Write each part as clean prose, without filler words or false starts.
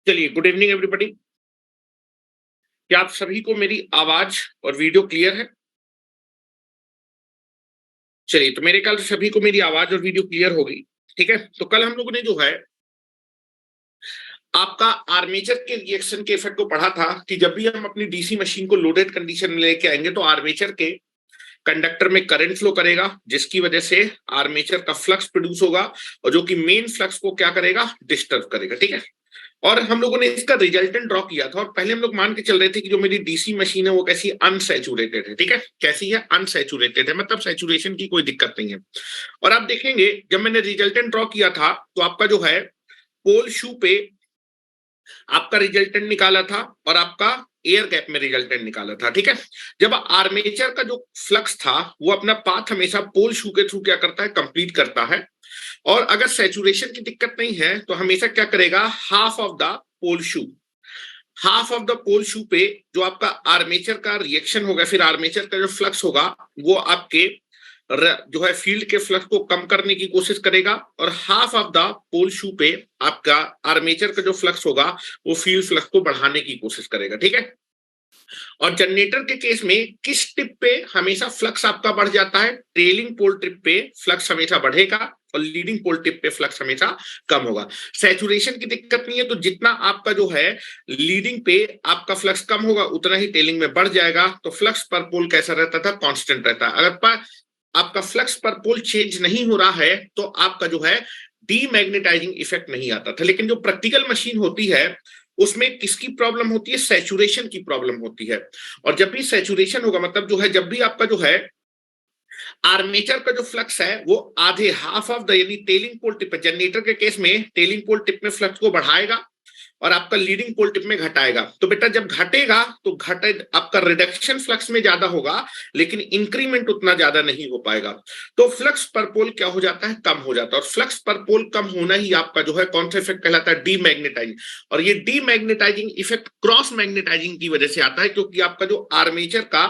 चलिए, good evening everybody. क्या आप सभी को मेरी आवाज और वीडियो क्लियर है? चलिए, तो मेरे ख्याल से सभी को मेरी आवाज और वीडियो क्लियर हो गई। ठीक है, तो कल हम लोगों ने जो है आपका आर्मेचर के रिएक्शन के इफेक्ट को पढ़ा था कि जब भी हम अपनी डीसी मशीन को लोडेड कंडीशन में लेके आएंगे तो आर्मेचर के कंडक्टर में करंट फ्लो करेगा, जिसकी वजह से आर्मेचर का फ्लक्स प्रोड्यूस होगा और जो कि मेन फ्लक्स को क्या करेगा, डिस्टर्ब करेगा। ठीक है, और हम लोगों ने इसका रिजल्टेंट ड्रॉ किया था और पहले हम लोग मान के चल रहे थे कि जो मेरी डीसी मशीन है वो कैसी अनसैचुरेटेड है। ठीक है, कैसी है? अनसैचुरेटेड है, मतलब सैचुरेशन की कोई दिक्कत नहीं है। और आप देखेंगे जब मैंने रिजल्टेंट ड्रॉ किया था तो आपका जो है पोल शू पे आपका रिजल्टेंट निकाला था और आपका एयर गैप में रिजल्टेंट निकाला था। ठीक है, जब आर्मेचर का जो फ्लक्स था वो अपना पाथ हमेशा पोल शू के थ्रू क्या करता है, कंप्लीट करता है। और अगर सैचुरेशन की दिक्कत नहीं है तो हमेशा क्या करेगा, half of the pole shoe, half of the pole shoe पे जो आपका आर्मेचर का रिएक्शन होगा, फिर आर्मेचर का जो फ्लक्स होगा वो आपके जो है फील्ड के फ्लक्स को कम करने की कोशिश करेगा और half of the pole shoe पे आपका आर्मेचर का जो फ्लक्स होगा वो फील्ड फ्लक्स को बढ़ाने की कोशिश करेगा। ठीक है, और जनरेटर के केस में किस टिप पे हमेशा फ्लक्स आपका बढ़ जाता है? ट्रेलिंग पोल टिप पे फ्लक्स हमेशा बढ़ेगा और लीडिंग पोल टिप पे फ्लक्स हमेशा कम होगा। सैचुरेशन की दिक्कत नहीं है, तो जितना आपका जो है लीडिंग पे आपका फ्लक्स कम होगा उतना ही टेलिंग में बढ़ जाएगा। तो फ्लक्स पर पोल कैसा रहता था? कांस्टेंट रहता है। अगर आपका फ्लक्स पर पोल चेंज नहीं हो रहा है तो आपका जो है डीमैग्नेटाइजिंग इफेक्ट नहीं आता था। लेकिन जो प्रैक्टिकल मशीन होती है उसमें किसकी प्रॉब्लम होती है? सैचुरेशन की प्रॉब्लम होती है। और जब भी सैचुरेशन होगा, मतलब जो है जब भी आपका जो है आर्मेचर का जो फ्लक्स है वो आधे, हाफ ऑफ द, यानी टेलिंग पोल टिप, जनरेटर के केस में टेलिंग पोल टिप में फ्लक्स को बढ़ाएगा और आपका लीडिंग पोल टिप में घटाएगा। तो बेटा जब घटेगा तो घटे आपका रिडक्शन फ्लक्स में ज्यादा होगा लेकिन इंक्रीमेंट उतना ज्यादा नहीं हो पाएगा। तो फ्लक्स पर पोल क्या हो जाता है? कम हो जाता है। और फ्लक्स पर पोल कम होना ही आपका जो है कौन सा इफेक्ट कहलाता है? डीमैग्नेटाइजिंग। और ये डीमैग्नेटाइजिंग इफेक्ट क्रॉस मैग्नेटाइजिंग की वजह से आता है, क्योंकि आपका जो आर्मेचर का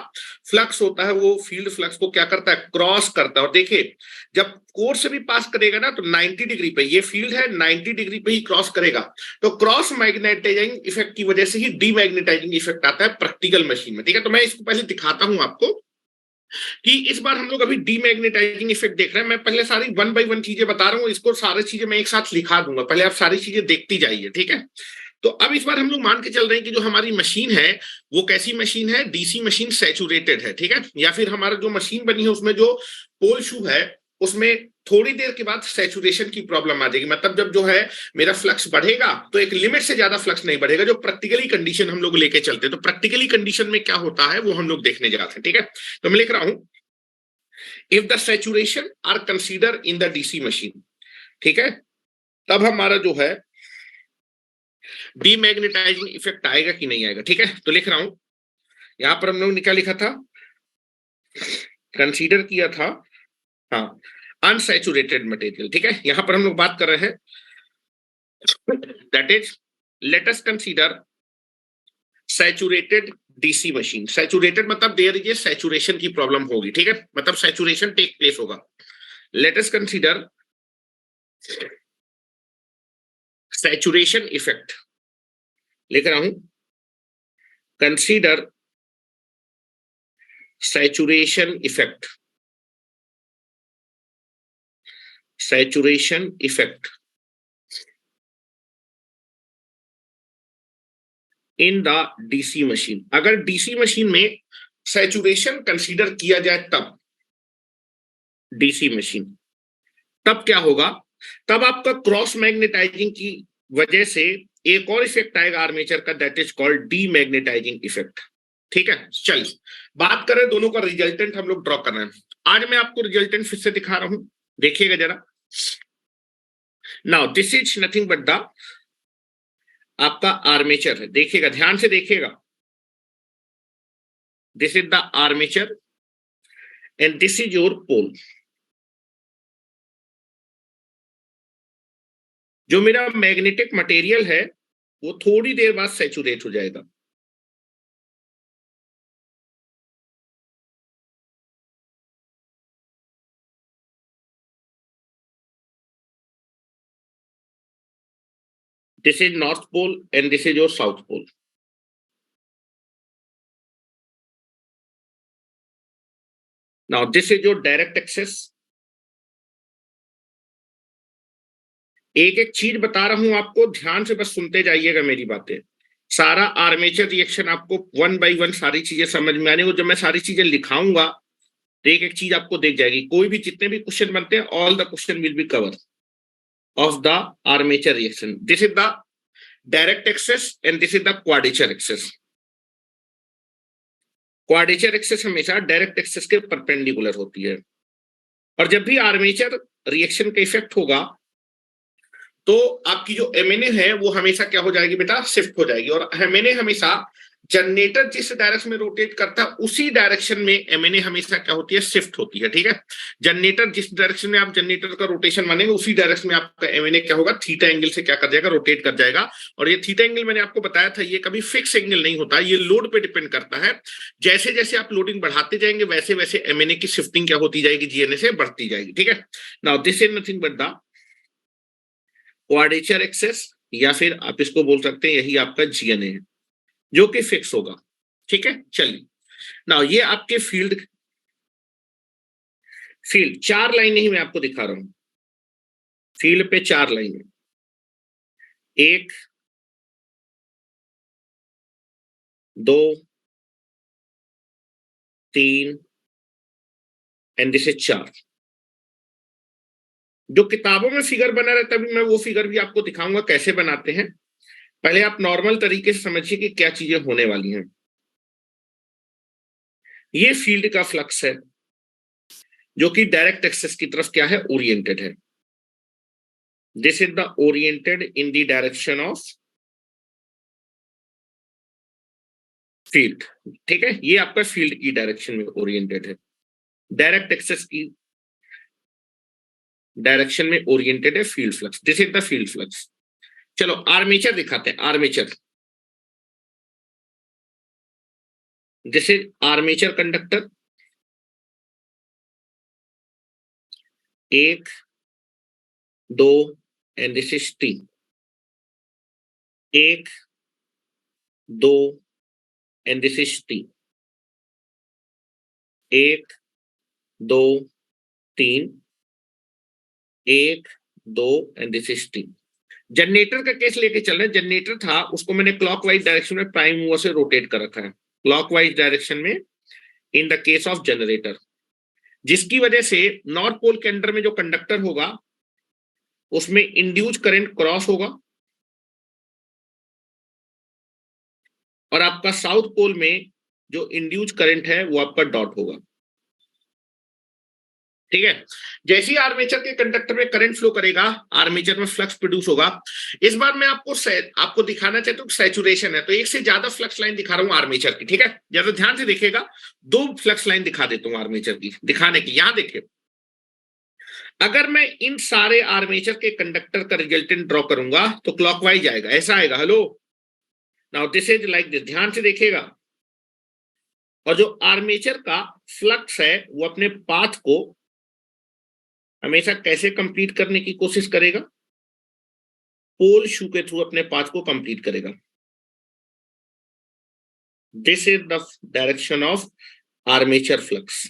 फ्लक्स होता है वो फील्ड फ्लक्स को क्या करता है? क्रॉस करता है। और देखिए जब कोर से भी पास करेगा ना तो 90 डिग्री पे, ये फील्ड है 90 डिग्री पे ही क्रॉस करेगा। तो क्रॉस मैग्नेटाइजिंग इफेक्ट की वजह से ही डीमैग्नेटाइजिंग इफेक्ट आता है प्रैक्टिकल मशीन में। ठीक है, तो मैं इसको पहले दिखाता हूं आपको कि इस बार हम लोग अभी डीमैग्नेटाइजिंग इफेक्ट देख रहे हैं। मैं पहले सारी वन बाई वन चीजें बता रहा हूँ, इसको सारी चीजें मैं एक साथ लिखा दूंगा, पहले आप सारी चीजें देखती जाइए। ठीक है, तो अब इस बार हम लोग मान के चल रहे हैं कि जो हमारी मशीन है वो कैसी मशीन है? डीसी मशीन, सैचुरेटेड है। ठीक है, या फिर हमारा जो मशीन बनी है उसमें जो पोल शू है उसमें थोड़ी देर के बाद सैचुरेशन की प्रॉब्लम आ जाएगी। मतलब जब जो है मेरा फ्लक्स बढ़ेगा तो एक लिमिट से ज्यादा फ्लक्स नहीं बढ़ेगा, जो प्रैक्टिकली कंडीशन हम लोग लेके चलते हैं। तो प्रैक्टिकली कंडीशन में क्या होता है वो हम लोग देखने जाते हैं। ठीक है, तो मैं लिख रहा हूं, if the saturation are consider in the DC machine, ठीक है, तब हमारा जो है डीमैग्नेटाइजिंग इफेक्ट आएगा कि नहीं आएगा। ठीक है, तो लिख रहा हूं, यहां पर हम लोग ने क्या लिखा था? कंसीडर किया था, हाँ, अनसैचुरेटेड मटेरियल। ठीक है, यहां पर हम लोग बात कर रहे हैं that is, let us consider saturated DC machine. Saturated मतलब देयर इज ए सैचुरेशन की प्रॉब्लम होगी। ठीक है, मतलब सैचुरेशन टेक प्लेस होगा। Let us consider saturation effect, लिख रहा हूं, consider saturation effect, saturation effect in the DC machine. अगर डीसी मशीन में सैचुरेशन कंसीडर किया जाए तब, डीसी मशीन, तब क्या होगा? तब आपका क्रॉस मैग्नेटाइजिंग की वजह से एक और इफेक्ट आएगा आर्मेचर का, that is called demagnetising effect. ठीक है, चलिए बात करें दोनों का रिजल्टेंट हम लोग ड्रॉ कर रहे हैं। आज मैं आपको रिजल्टेंट फिर से दिखा रहा हूं, देखिएगा जरा। Now this is nothing but the आपका आर्मेचर है, देखिएगा ध्यान से देखिएगा। This is the armature and this is your pole. जो मेरा मैग्नेटिक मटेरियल है वो थोड़ी देर बाद सैचुरेट हो जाएगा। This is North Pole and this is your South Pole. Now this is your direct axis. एक एक चीज बता रहा हूं आपको, ध्यान से बस सुनते जाइएगा मेरी बातें। सारा आर्मेचर रिएक्शन आपको वन बाय वन सारी चीजें समझ में आने को, जब मैं सारी चीजें लिखाऊंगा तो एक एक चीज आपको देख जाएगी। कोई भी जितने भी क्वेश्चन बनते हैं, all the question will be cover of the armature reaction. This is the direct axis and this is the quadrature axis. Quadrature axis हमेशा डायरेक्ट एक्सेस के परपेंडिकुलर होती है। और जब भी आर्मेचर रिएक्शन का इफेक्ट होगा तो आपकी जो एमएनए है वो हमेशा क्या हो जाएगी बेटा, शिफ्ट हो जाएगी। और एमएनए हमेशा जनरेटर जिस डायरेक्शन में रोटेट करता है उसी डायरेक्शन में एमएनए हमेशा क्या होती है, शिफ्ट होती है। ठीक है, जनरेटर जिस डायरेक्शन में आप जनरेटर का रोटेशन मानेंगे उसी डायरेक्शन में आपका एमएनए क्या होगा, थीटा एंगल से क्या कर जाएगा, रोटेट कर जाएगा। और ये थीटा एंगल मैंने आपको बताया था, ये कभी फिक्स एंगल नहीं होता, ये लोड पे डिपेंड करता है। जैसे जैसे आप लोडिंग बढ़ाते जाएंगे वैसे वैसे एमएनए की शिफ्टिंग क्या होती जाएगी, जीएनए से बढ़ती जाएगी। ठीक है, now this is nothing but the quadrature axis, या फिर आप इसको बोल सकते हैं यही आपका जीएनए है जो कि फिक्स होगा। ठीक है, चलिए नाउ ये आपके फील्ड चार लाइनें ही मैं आपको दिखा रहा हूं। फील्ड पे चार लाइनें, एक, दो, तीन एंड दिस इज चार। जो किताबों में फिगर बना रहता है, मैं वो फिगर भी आपको दिखाऊंगा कैसे बनाते हैं। पहले आप नॉर्मल तरीके से समझिए कि क्या चीजें होने वाली हैं। ये फील्ड का फ्लक्स है जो कि डायरेक्ट एक्सेस की तरफ क्या है, ओरिएंटेड है। This is the oriented in the direction of field. ठीक है, ये आपका फील्ड की डायरेक्शन में ओरिएंटेड है, डायरेक्ट एक्सेस की डायरेक्शन में ओरिएंटेड है field flux. This is the field flux. चलो आर्मेचर दिखाते हैं। Armature, this is armature conductor, एक, दो एंड दिस इज तीन। एक, दो एंड दिस इज तीन। एक, दो, तीन, एक, दो एंड दिस इज तीन। जनरेटर का केस लेके चल रहे हैं। जनरेटर था, उसको मैंने क्लॉकवाइज डायरेक्शन में प्राइम मूवर से रोटेट कर रखा है, क्लॉकवाइज डायरेक्शन में in the case of generator, जिसकी वजह से नॉर्थ पोल के अंदर में जो कंडक्टर होगा उसमें इंड्यूस करंट क्रॉस होगा और आपका साउथ पोल में जो इंड्यूस करंट है वो आपका डॉट होगा। ठीक है, जैसे ही आर्मेचर के कंडक्टर में करंट फ्लो करेगा आर्मेचर में फ्लक्स प्रोड्यूस होगा। इस बार मैं आपको दिखाना चाहता हूँ सैचुरेशन है, तो एक से ज्यादा फ्लक्स लाइन दिखा रहा हूँ आर्मेचर की। ठीक है, ज्यादा ध्यान से देखिएगा, दो फ्लक्स लाइन दिखा देता हूँ आर्मेचर की दिखाने की। यहां देखिए, अगर मैं इन सारे आर्मेचर के कंडक्टर का रिजल्टेंट ड्रॉ करूंगा तो क्लॉकवाइज आएगा, ऐसा आएगा। Hello, now this is like this, ध्यान से देखिएगा। और जो आर्मेचर का फ्लक्स है वो अपने पाथ को हमेशा कैसे कंप्लीट करने की कोशिश करेगा, पोल शू के थ्रू अपने पाथ को कंप्लीट करेगा। This is the direction of armature flux.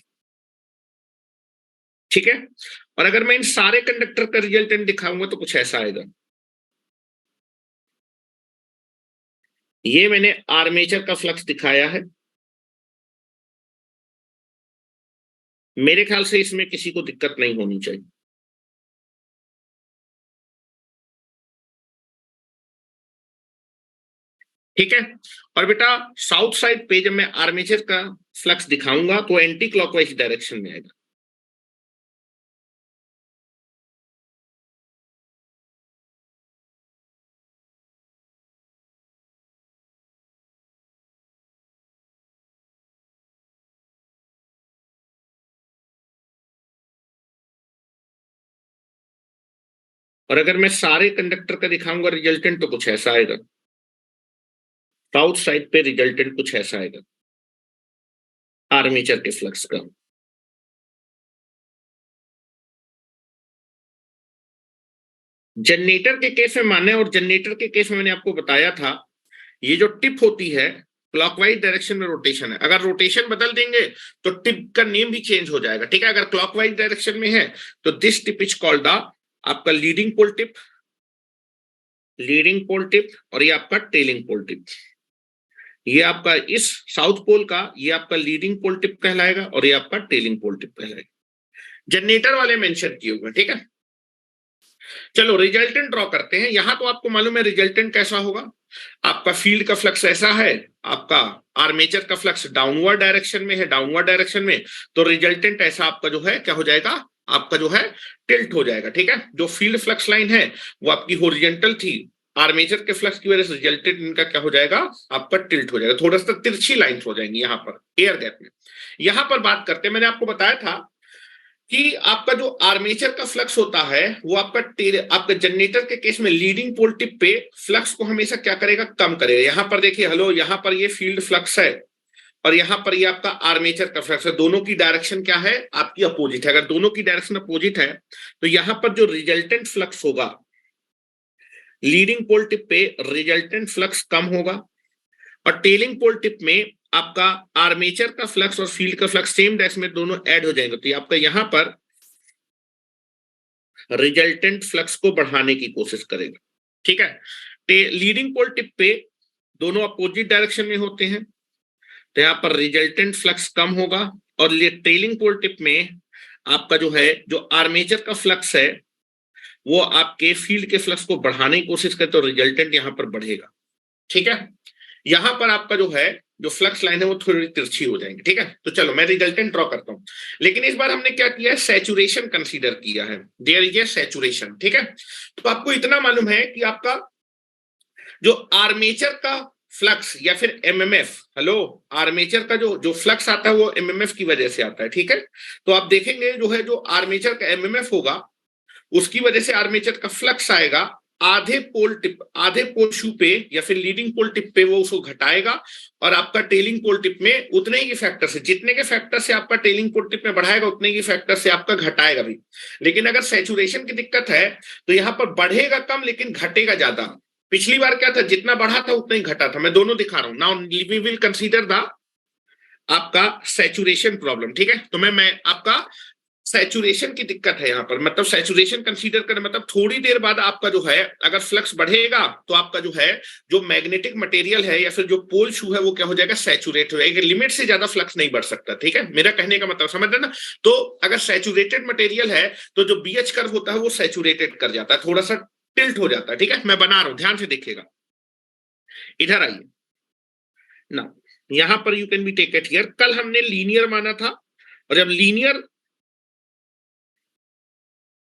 ठीक है, और अगर मैं इन सारे कंडक्टर का रिजल्टेंट दिखाऊंगा तो कुछ ऐसा आएगा। ये मैंने आर्मेचर का फ्लक्स दिखाया है, मेरे ख्याल से इसमें किसी को दिक्कत नहीं होनी चाहिए। ठीक है, और बेटा साउथ साइड पे जब मैं आर्मेचर का फ्लक्स दिखाऊंगा तो एंटी क्लॉकवाइज डायरेक्शन में आएगा। और अगर मैं सारे कंडक्टर का दिखाऊंगा रिजल्टेंट तो कुछ ऐसा आएगा। साउथ साइड पे रिजल्टेंट कुछ ऐसा आएगा आर्मेचर के फ्लक्स का। जनरेटर के केस में माने, और जनरेटर के केस में मैंने आपको बताया था ये जो टिप होती है क्लॉकवाइज डायरेक्शन में रोटेशन है, अगर रोटेशन बदल देंगे तो टिप का नेम भी चेंज हो जाएगा, ठीक है। अगर क्लॉकवाइज डायरेक्शन में है तो this tip is called the आपका leading pole tip, leading pole tip, और ये आपका टेलिंग पोल टिप। ये आपका इस साउथ पोल का ये आपका लीडिंग पोल टिप कहलाएगा और ये आपका टेलिंग पोल टिप कहलाएगा, जनरेटर वाले मेंशन किए हुए, ठीक है। चलो रिजल्टेंट ड्रॉ करते हैं। यहां तो आपको मालूम है रिजल्टेंट कैसा होगा, आपका फील्ड का फ्लक्स ऐसा है, आपका आर्मेचर का फ्लक्स डाउनवर्ड डायरेक्शन में है, डाउनवर्ड डायरेक्शन में, तो रिजल्टेंट ऐसा आपका जो है क्या हो जाएगा, आपका जो है टिल्ट हो जाएगा, ठीक है। जो फील्ड फ्लक्स लाइन है वो आपकी हॉरिजॉन्टल थी, आर्मेचर के फ्लक्स की वजह से रिजल्टेंट इनका क्या हो जाएगा, आपका टिल्ट हो जाएगा, थोड़ा सा तिरछी लाइंस हो जाएंगी यहां पर एयर गैप में। यहां पर बात करते हैं, मैंने आपको बताया था कि आपका जो आर्मेचर का फ्लक्स होता है वो आपका जनरेटर के केस में लीडिंग पोल टिप पे फ्लक्स को हमेशा क्या करेगा, कम करेगा। यहां पर देखिए, हेलो, यहां पर ये फील्ड फ्लक्स है और यहां पर ये आपका आर्मेचर का फ्लक्स है, दोनों की डायरेक्शन क्या है, आपकी अपोजिट है। अगर दोनों की डायरेक्शन अपोजिट है तो यहां पर जो रिजल्टेंट फ्लक्स होगा लीडिंग पोल टिप पे, रिजल्टेंट फ्लक्स कम होगा, और टेलिंग पोल टिप में आपका आर्मेचर का फ्लक्स और फील्ड का फ्लक्स सेम डायरेक्शन में दोनों ऐड हो जाएंगे, तो आपका यहां पर रिजल्टेंट फ्लक्स को बढ़ाने की कोशिश करेगा, ठीक है। लीडिंग पोल टिप पे दोनों अपोजिट डायरेक्शन में होते हैं तो यहां पर रिजल्टेंट फ्लक्स कम होगा, और टेलिंग पोल टिप में आपका जो है जो आर्मेचर का फ्लक्स है वो आपके फील्ड के फ्लक्स को बढ़ाने की कोशिश करे तो रिजल्टेंट यहां पर बढ़ेगा, ठीक है। यहां पर आपका जो है जो फ्लक्स लाइन है वो थोड़ी तिरछी हो जाएंगी, ठीक है। तो चलो मैं रिजल्टेंट ड्रॉ करता हूं, लेकिन इस बार हमने क्या किया है, सैचुरेशन कंसीडर किया है, देयर इज ए सैचुरेशन, ठीक है। तो आपको इतना मालूम है कि आपका जो आर्मेचर का फ्लक्स या फिर एमएमएफ, हेलो, आर्मेचर का जो जो फ्लक्स आता है वो एमएमएफ की वजह से आता है, ठीक है। तो आप देखेंगे जो है जो आर्मेचर का एमएमएफ होगा उसकी वजह से आर्मेचर का फ्लक्स आएगा, आधे पोल शू पे या फिर लीडिंग पोल टिप पे वो उसको घटाएगा, और आपका टेलिंग पोल टिप में उतने ही फैक्टर से, जितने के फैक्टर से आपका टेलिंग पोल टिप में बढ़ाएगा उतने ही फैक्टर से आपका घटाएगा भी। लेकिन अगर सैचुरेशन की दिक्कत है तो यहां पर बढ़ेगा कम लेकिन घटेगा ज्यादा। पिछली बार क्या था, जितना बढ़ा था उतना ही घटा था, मैं दोनों दिखा रहा हूं। Now we will consider the आपका सैचुरेशन प्रॉब्लम, ठीक है। तो मैं आपका सैचुरेशन की दिक्कत है यहाँ पर, मतलब सैचुरेशन कंसीडर करें, मतलब थोड़ी देर बाद आपका जो है अगर फ्लक्स बढ़ेगा तो आपका जो है जो मैग्नेटिक मटेरियल है या फिर जो पोल शू है वो क्या हो जाएगा, सैचुरेट हो जाएगा, लिमिट से ज्यादा फ्लक्स नहीं बढ़ सकता, ठीक है। मेरा कहने का मतलब समझ रहे ना। तो अगर सैचुरेटेड मटेरियल है तो जो बीएच कर्व होता है वो सैचुरेटेड कर जाता है, थोड़ा सा टिल्ट हो जाता है, ठीक है। मैं बना रहा हूं, ध्यान से देखिएगा, इधर आइए ना, यहां पर you can be take it here. कल हमने लीनियर माना था, और जब लीनियर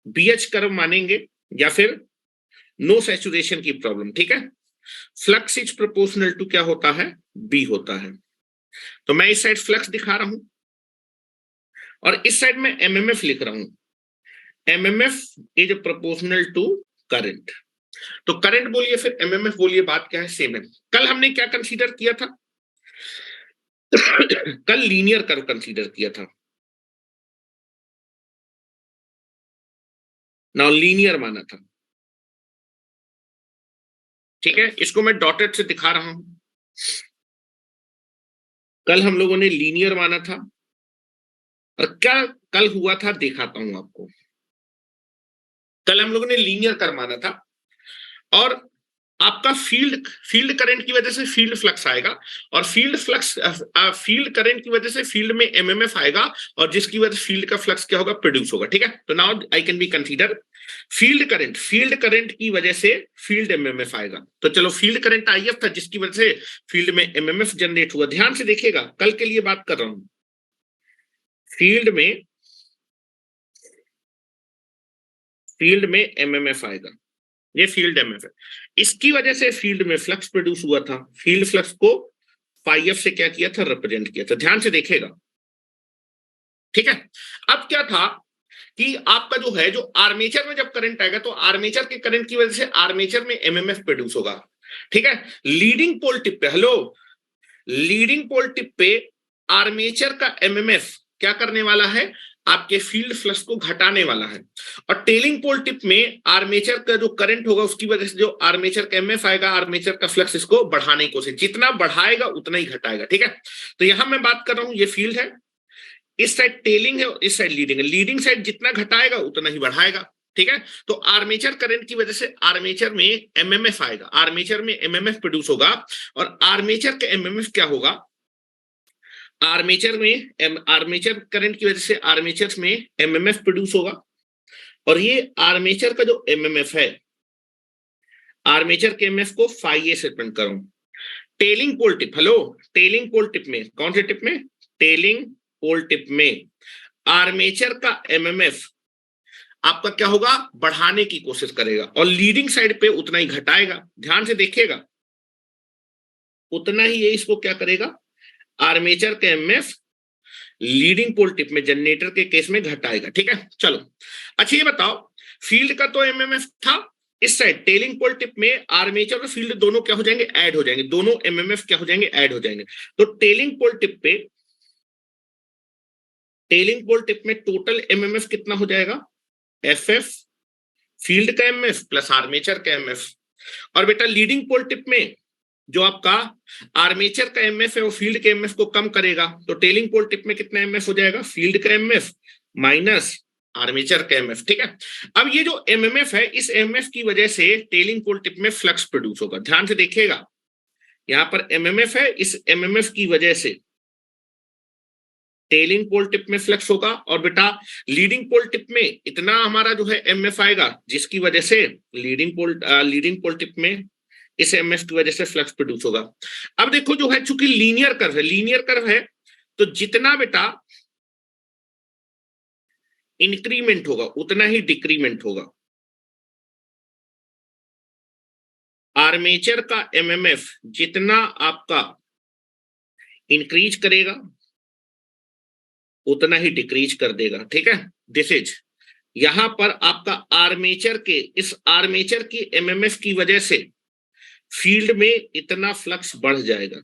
बीएच कर्व मानेंगे या फिर नो सैचुरेशन की प्रॉब्लम, ठीक है, फ्लक्स इज प्रोपोर्शनल टू क्या होता है, बी होता है। तो मैं इस साइड फ्लक्स दिखा रहा हूं और इस साइड में एमएमएफ लिख रहा हूं, MMF is proportional to current. तो करंट बोलिए फिर एमएमएफ बोलिए, बात क्या है, सेम है। कल हमने क्या कंसीडर किया था कल लीनियर कर्व कंसीडर किया था, नाउ लीनियर माना था, ठीक है। इसको मैं डॉटेड से दिखा रहा हूं, कल हम लोगों ने लीनियर माना था, और क्या कल हुआ था दिखाता हूं आपको। कल हम लोगों ने लीनियर कर्व माना था, और आपका फील्ड करंट की वजह से फील्ड फ्लक्स आएगा, और फील्ड करंट की वजह से फील्ड में एमएमएफ आएगा, और जिसकी वजह से फील्ड का फ्लक्स क्या होगा, प्रोड्यूस होगा, ठीक है। तो now I can be consider field current की वजह से फील्ड एमएमएफ आएगा। तो चलो, फील्ड करंट आईएफ था जिसकी वजह से फील्ड में एमएमएफ जनरेट हुआ। ध्यान से देखिएगा, कल के लिए बात कर रहा हूं, फील्ड में एमएमएफ आएगा, ये फील्ड एमएफ है, इसकी वजह से फील्ड में फ्लक्स प्रोड्यूस हुआ था, फील्ड फ्लक्स को फाई एफ से क्या किया था, रिप्रेजेंट किया था। ध्यान से देखेगा, ठीक है। अब क्या था कि आपका जो है जो आर्मेचर में जब करंट आएगा तो आर्मेचर के करंट की वजह से आर्मेचर में एमएमएफ प्रोड्यूस होगा, ठीक है। लीडिंग पोल टिप पे, हेलो, लीडिंग पोल टिप पे आर्मेचर का एमएमएफ क्या करने वाला है, आपके फील्ड फ्लक्स को घटाने वाला है। और टेलिंग पोल टिप में आर्मेचर का जो करंट होगा उसकी वजह से जो आर्मेचर का एमएफ आएगा, आर्मेचर का फ्लक्स इसको बढ़ाने की कोशिश, जितना बढ़ाएगा उतना ही घटाएगा। ठीक है, तो यहां मैं बात कर रहा हूं, ये फील्ड है, इस साइड टेलिंग है और इस साइड लीडिंग है। लीडिंग साइड जितना घटाएगा उतना ही बढ़ाएगा। ठीक है, तो आर्मेचर करंट की वजह से आर्मेचर में एमएमएफ आएगा, आर्मेचर में एमएमएफ प्रोड्यूस होगा। और आर्मेचर का एमएमएफ क्या होगा, आर्मेचर करंट की वजह से आर्मेचर में एमएमएफ प्रोड्यूस होगा। और ये आर्मेचर का जो एमएमएफ है, आर्मेचर के एमएफ को फाई से रिप्रेजेंट करूं। Telling pole tip, hello, telling pole tip में, कौन से टिप में, टेलिंग पोल टिप में आर्मेचर का एमएमएफ आपका क्या होगा, बढ़ाने की कोशिश करेगा और लीडिंग साइड पे उतना ही घटाएगा। ध्यान से देखिएगा, उतना ही ये इसको क्या करेगा, आर्मेचर के एमएफ लीडिंग पोल टिप में जनरेटर के केस में घटाएगा। ठीक है, चलो अच्छा ये बताओ, फील्ड का तो एमएमएफ था, इस साइड टेलिंग पोल टिप में आर्मेचर और फील्ड दोनों क्या हो जाएंगे, ऐड हो जाएंगे, दोनों एमएमएफ क्या हो जाएंगे, ऐड हो जाएंगे। तो टेलिंग पोल टिप पे, टेलिंग पोल टिप में टोटल एमएमएफ कितना हो जाएगा, एफएफ फील्ड का एमएफ प्लस आर्मेचर का एमएफ। और बेटा लीडिंग पोल टिप में जो आपका आर्मेचर का एमएफ है वो फील्ड के एमएफ को कम करेगा, तो टेलिंग पोल टिप में कितना एमएफ हो जाएगा, फील्ड का एमएफ माइनस आर्मेचर का एमएफ। ठीक है, अब ये जो एमएमएफ है, इस एमएफ की वजह से टेलिंग पोल टिप में फ्लक्स प्रोड्यूस होगा। ध्यान से देखिएगा, यहां पर एमएमएफ है, इस एमएमएफ की वजह से टेलिंग पोल टिप में फ्लक्स होगा। और बेटा लीडिंग पोल टिप में इतना हमारा जो है एमएफ आएगा, जिसकी वजह से लीडिंग पोल टिप में इस एमएफ की वजह से फ्लक्स प्रोड्यूस होगा। अब देखो जो है, चूंकि लीनियर कर्व है, लीनियर कर्व है, तो जितना बेटा इंक्रीमेंट होगा उतना ही डिक्रीमेंट होगा। आर्मेचर का एमएमएफ जितना आपका इंक्रीज करेगा उतना ही डिक्रीज कर देगा। ठीक है, दिस इज, यहां पर आपका आर्मेचर के, इस आर्मेचर की एमएमएफ की वजह से फील्ड में इतना फ्लक्स बढ़ जाएगा,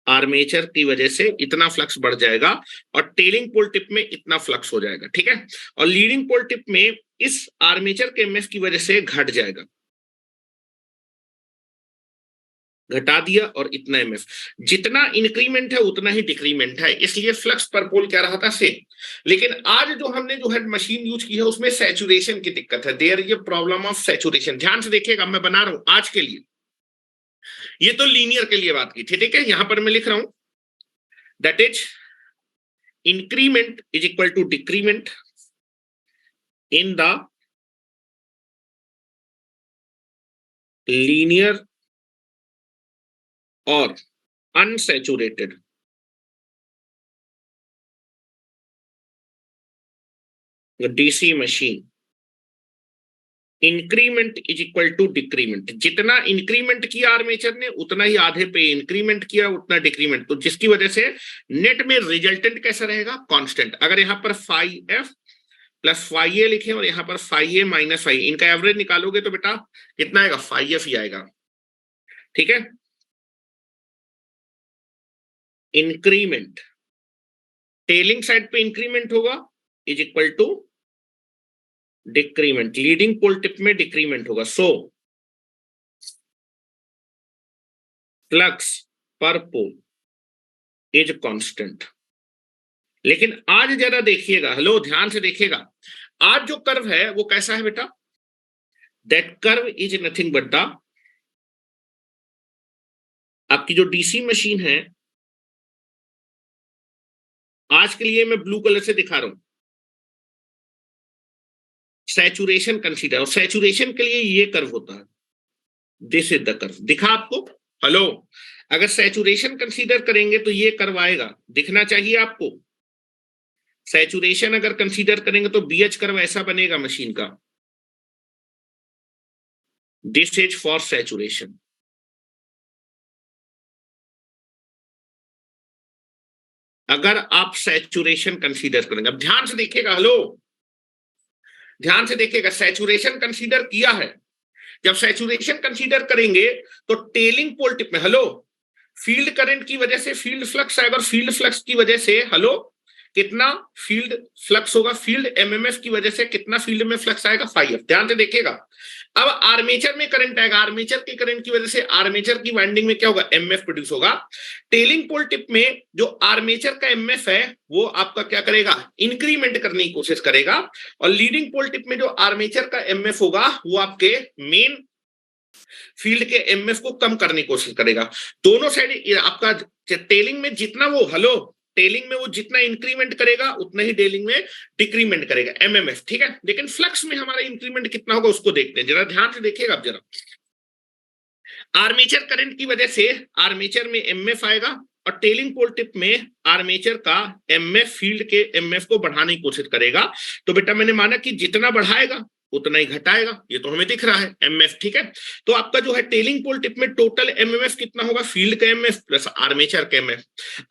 आर्मेचर की वजह से इतना फ्लक्स बढ़ जाएगा और टेलिंग पोल टिप में इतना फ्लक्स हो जाएगा। ठीक है, और लीडिंग पोल टिप में इस आर्मेचर के एमएफ की वजह से घट जाएगा, घटा दिया, और इतना एमएफ, जितना इंक्रीमेंट है उतना ही डिक्रीमेंट है, इसलिए फ्लक्स पर पोल क्या रहा था, सेम। लेकिन आज जो हमने जो है मशीन यूज की है उसमें सैचुरेशन की दिक्कत है, there is a problem of saturation. ध्यान से देखिएगा, मैं बना रहा हूं आज के लिए, ये तो लीनियर के लिए बात की थी। ठीक है, यहां पर मैं लिख रहा हूं that is increment is equal to decrement in the linear और unsaturated DC machine. Increment is equal to decrement, जितना इंक्रीमेंट किया आर्मेचर ने उतना ही आधे पे इंक्रीमेंट किया, उतना डिक्रीमेंट, तो जिसकी वजह से नेट में रिजल्टेंट कैसा रहेगा, कांस्टेंट। अगर यहां पर फाई एफ प्लस फाई ए लिखे और यहां पर फाई ए माइनस फाई, इनका एवरेज निकालोगे तो बेटा कितना आएगा, फाई एफ ही आएगा। ठीक है, इंक्रीमेंट टेलिंग साइड पे इंक्रीमेंट होगा is equal to decrement, leading pole tip में डिक्रीमेंट होगा। सो फ्लक्स पर पोल इज कांस्टेंट। लेकिन आज जरा देखिएगा, हेलो ध्यान से देखिएगा, आज जो कर्व है वो कैसा है बेटा, that curve is nothing but the, आपकी जो डीसी मशीन है, आज के लिए मैं ब्लू कलर से दिखा रहा हूं, सैचुरेशन कंसीडर, और सैचुरेशन के लिए ये कर्व होता है, दिस इज द कर्व। दिखा आपको, हेलो, अगर सैचुरेशन कंसीडर करेंगे तो ये कर्व आएगा, दिखना चाहिए आपको। सैचुरेशन अगर कंसीडर करेंगे तो बीएच कर्व ऐसा बनेगा मशीन का, दिस इज फॉर सैचुरेशन। अगर आप सैचुरेशन कंसीडर करेंगे, अब ध्यान से देखिएगा, हेलो ध्यान से देखिएगा, सैचुरेशन कंसीडर किया है, जब सैचुरेशन कंसीडर करेंगे तो टेलिंग पोल टिप में, हेलो, फील्ड करंट की वजह से फील्ड फ्लक्स आएगा, और फील्ड फ्लक्स की वजह से, हेलो, कितना फील्ड फ्लक्स होगा, फील्ड एमएमएफ की वजह से कितना फील्ड में फ्लक्स आएगा, 5F। ध्यान से देखिएगा, अब आर्मेचर में करंट आएगा, आर्मेचर के करंट की वजह से आर्मेचर की वाइंडिंग में क्या होगा, एमएफ प्रोड्यूस होगा। टेलिंग पोल टिप में जो आर्मेचर का एमएफ है वो आपका क्या करेगा, इंक्रीमेंट करने की कोशिश करेगा, और लीडिंग पोल टिप में जो आर्मेचर का एमएफ होगा वो आपके मेन फील्ड के एमएफ को कम करने की कोशिश करेगा। दोनों साइड आपका टेलिंग में जितना वो टेलिंग में वो जितना इंक्रीमेंट करेगा उतना ही टेलिंग में डिक्रीमेंट करेगा एमएमएफ, ठीक है। लेकिन फ्लक्स में हमारा इंक्रीमेंट कितना होगा उसको देखते हैं, जरा ध्यान से देखिएगा आप जरा। आर्मेचर करंट की वजह से आर्मेचर में एमएफ आएगा, और टेलिंग पोल टिप में आर्मेचर का एमएफ फील्ड के एमएफ को बढ़ाने की कोशिश करेगा। तो बेटा मैंने माना कि जितना बढ़ाएगा उतना ही घटाएगा, ये तो हमें दिख रहा है एमएफ, ठीक है। तो आपका जो है टेलिंग पोल टिप में टोटल एमएमएफ कितना होगा, फील्ड का एमएफ प्लस आर्मेचर का एमएफ।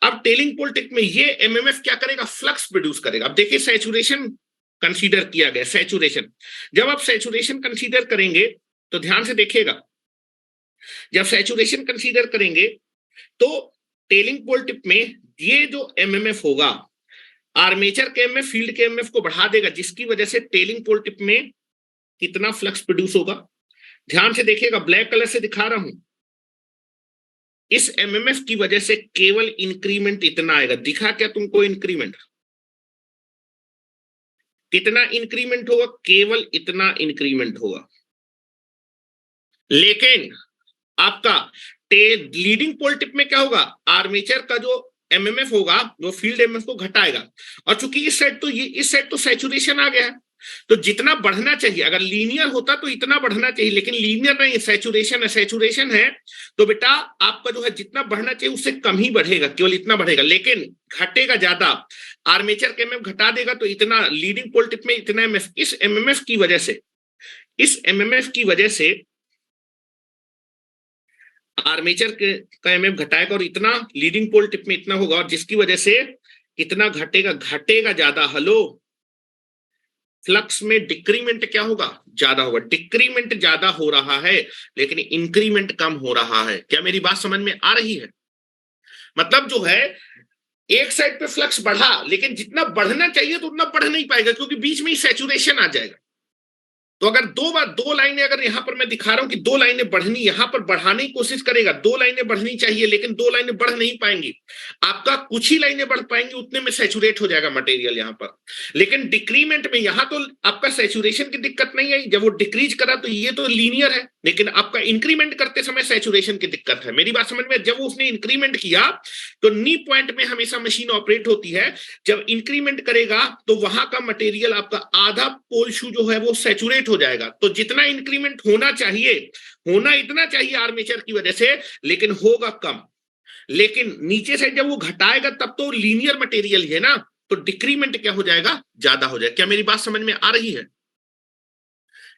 अब टेलिंग पोल टिप में ये एमएमएफ क्या करेगा, फ्लक्स प्रोड्यूस करेगा। अब देखिए सैचुरेशन कंसीडर किया गया, सैचुरेशन। जब आप सैचुरेशन कंसीडर करेंगे तो ध्यान से देखिएगा, जब सैचुरेशन कंसीडर करेंगे तो टेलिंग पोल टिप में ये जो एमएमएफ होगा, आर्मेचर के एमएफ फील्ड के एमएफ को बढ़ा देगा, जिसकी वजह से टेलिंग पोल टिप में कितना फ्लक्स प्रोड्यूस होगा। ध्यान से देखिएगा, ब्लैक कलर से दिखा रहा हूं, इस एमएमएफ की वजह से केवल इंक्रीमेंट इतना आएगा। दिखा क्या तुमको इंक्रीमेंट, कितना इंक्रीमेंट होगा, केवल इतना इंक्रीमेंट होगा। लेकिन आपका लीडिंग पोल टिप में क्या होगा, आर्मेचर का जो एमएमएफ होगा वो फील्ड एमएफ को घटाएगा, और चूंकि इस साइड तो सैचुरेशन आ गया है, तो जितना बढ़ना चाहिए, अगर लीनियर होता तो इतना बढ़ना चाहिए, लेकिन लीनियर नहीं, सैचुरेशन है, सैचुरेशन है तो बेटा आपका जो है जितना बढ़ना चाहिए उससे कम ही बढ़ेगा, केवल इतना बढ़ेगा, लेकिन घटेगा ज्यादा। आर्मेचर के एमएफ घटा देगा तो इतना, लीडिंग पोल टिप में इतना एमएफ, इस एमएमएफ की वजह से, इस एमएमएफ की वजह से आर्मेचर का एमएफ घटाएगा और इतना लीडिंग पोल टिप में इतना होगा, और जिसकी वजह से कितना घटेगा ज्यादा। हेलो, फ्लक्स में डिक्रीमेंट क्या होगा, ज्यादा होगा। डिक्रीमेंट ज्यादा हो रहा है लेकिन इंक्रीमेंट कम हो रहा है। क्या मेरी बात समझ में आ रही है? मतलब जो है एक साइड पे फ्लक्स बढ़ा, लेकिन जितना बढ़ना चाहिए तो उतना बढ़ नहीं पाएगा, क्योंकि बीच में ही सैचुरेशन आ जाएगा। तो अगर दो लाइनें, अगर यहां पर मैं दिखा रहा हूं कि दो लाइनें बढ़नी, यहां पर बढ़ाने की कोशिश करेगा, दो लाइनें बढ़नी चाहिए लेकिन दो लाइनें बढ़ नहीं पाएंगी, आपका कुछ ही लाइनें बढ़ पाएंगी, उतने में सैचुरेट हो जाएगा मटेरियल यहां पर। लेकिन डिक्रीमेंट में यहां तो आपका सैचुरेशन की दिक्कत नहीं आई, जब वो डिक्रीज करा तो ये तो लीनियर है, लेकिन आपका इंक्रीमेंट करते समय सैचुरेशन की दिक्कत है। मेरी बात समझ में? जब उसने इंक्रीमेंट किया तो नी पॉइंट में हमेशा मशीन ऑपरेट होती है, जब इंक्रीमेंट करेगा तो वहां का मटेरियल आपका आधा पोल शू जो है वो सैचुरेट हो जाएगा। तो जितना इंक्रीमेंट होना चाहिए, होना इतना चाहिए आर्मेचर की वजह से, लेकिन होगा कम। लेकिन नीचे साइड जब वो घटाएगा तब तो लीनियर मटेरियल है ना, तो डिक्रीमेंट क्या हो जाएगा, ज्यादा हो जाएगा। क्या मेरी बात समझ में आ रही है?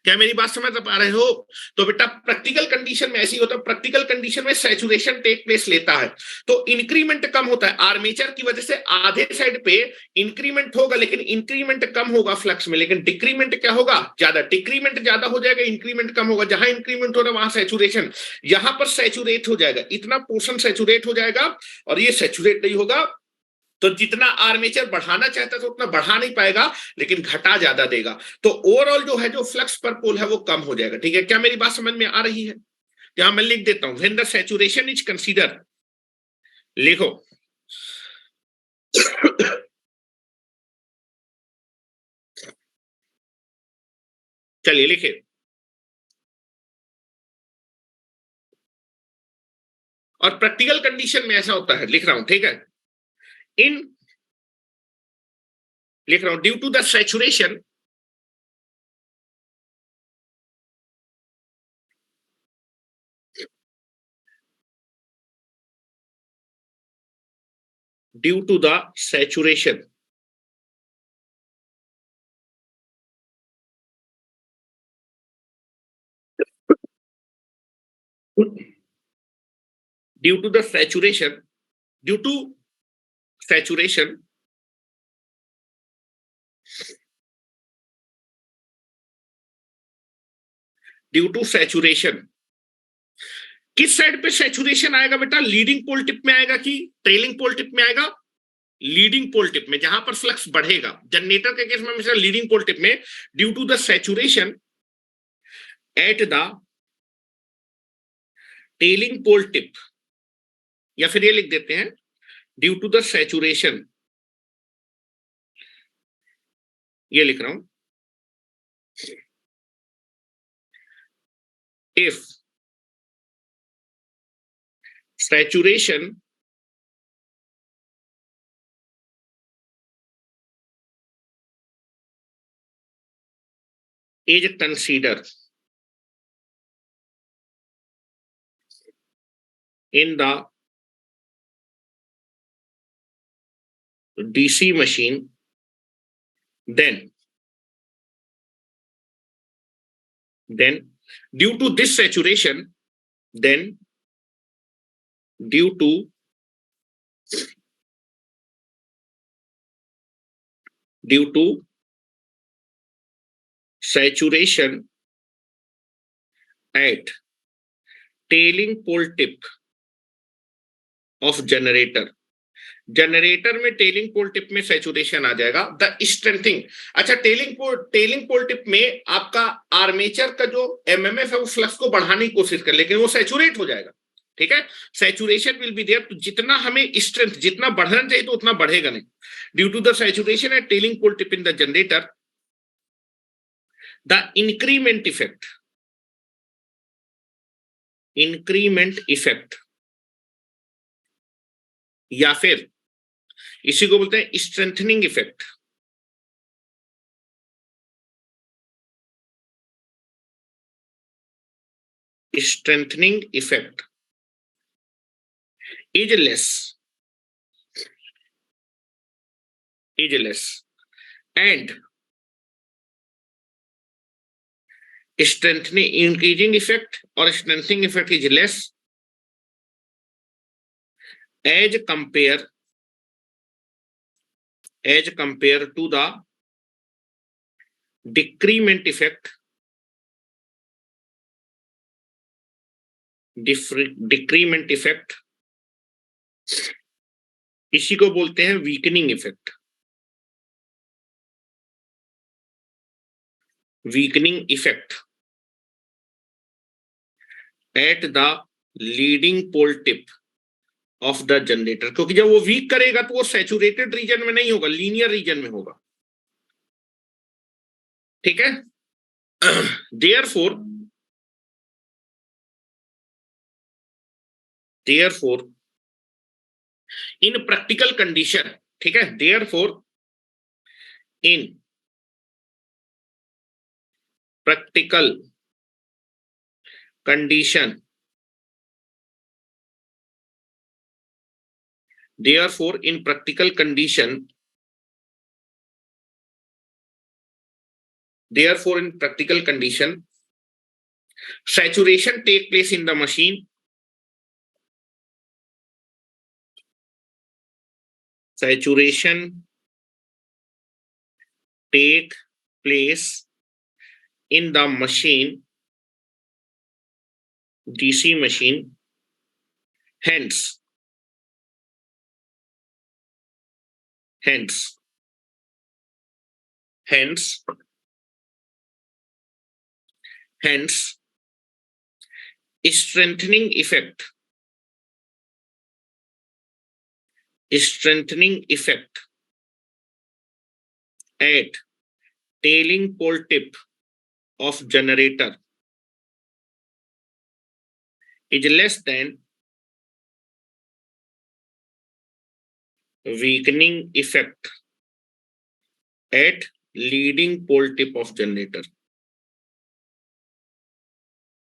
क्या मेरी बात समझ पा रहे हो? तो बेटा प्रैक्टिकल कंडीशन में ऐसी होता है, प्रैक्टिकल कंडीशन में सैचुरेशन टेक प्लेस लेता है तो इंक्रीमेंट कम होता है। आर्मेचर की वजह से आधे साइड पे इंक्रीमेंट होगा, लेकिन इंक्रीमेंट कम होगा फ्लक्स में, लेकिन डिक्रीमेंट क्या होगा, ज्यादा। डिक्रीमेंट ज्यादा हो जाएगा, इंक्रीमेंट कम होगा। जहां इंक्रीमेंट हो रहा है वहां सैचुरेशन, यहां पर सैचुरेट हो जाएगा, इतना पोर्शन सैचुरेट हो जाएगा और ये सैचुरेट नहीं होगा। तो जितना आर्मेचर बढ़ाना चाहता है तो उतना बढ़ा नहीं पाएगा, लेकिन घटा ज्यादा देगा। तो ओवरऑल जो है जो फ्लक्स पर पोल है वो कम हो जाएगा। ठीक है, क्या मेरी बात समझ में आ रही है? यहां मैं लिख देता हूं, when the saturation is consider, लिखो चलिए लिखे, और प्रैक्टिकल कंडीशन में ऐसा होता है, लिख रहा हूं, ठीक है। लिख रहा हूं, due to the saturation, due to the saturation, due to the saturation, due to saturation, due to saturation, किस साइड पे सैचुरेशन आएगा बेटा? लीडिंग पोल टिप में आएगा कि ट्रेलिंग पोल टिप में आएगा? लीडिंग पोल टिप में जहां पर फ्लक्स बढ़ेगा, जनरेटर के केस में हमेशा लीडिंग पोल टिप में, due to the saturation at the trailing pole tip, या फिर ये लिख देते हैं ड्यू टू द सैचुरेशन, ये लिख रहा हूं, if saturation is considered in the DC machine, then due to this saturation, then due to saturation at tailing pole tip of generator, generator में टेलिंग पोल टिप में saturation आ जाएगा, the strengthening. अच्छा, telling pole tip में आपका armature का जो MMF है वो फ्लक्स को बढ़ाने की कोशिश कर, लेकिन वो सैचुरेट हो जाएगा, ठीक है, सैचुरेशन विल बी देयर, तो जितना हमें स्ट्रेंथ जितना बढ़ना चाहिए तो उतना बढ़ेगा नहीं, due to the saturation at trailing pole tip in the generator, the increment effect, या फिर इसी को बोलते हैं strengthening effect, strengthening effect is less and strengthening increasing effect or strengthening effect is less as compared to the decrement effect इसी को बोलते हैं weakening effect, at the leading pole tip of the generator, क्योंकि जब वो week करेगा तो वो सैचुरेटेड रीजन में नहीं होगा, लीनियर रीजन में होगा, ठीक है। therefore in practical condition, ठीक है, therefore in practical condition, saturation take place in the machine, DC machine, hence strengthening effect at tailing pole tip of generator is less than weakening effect at leading pole tip of generator।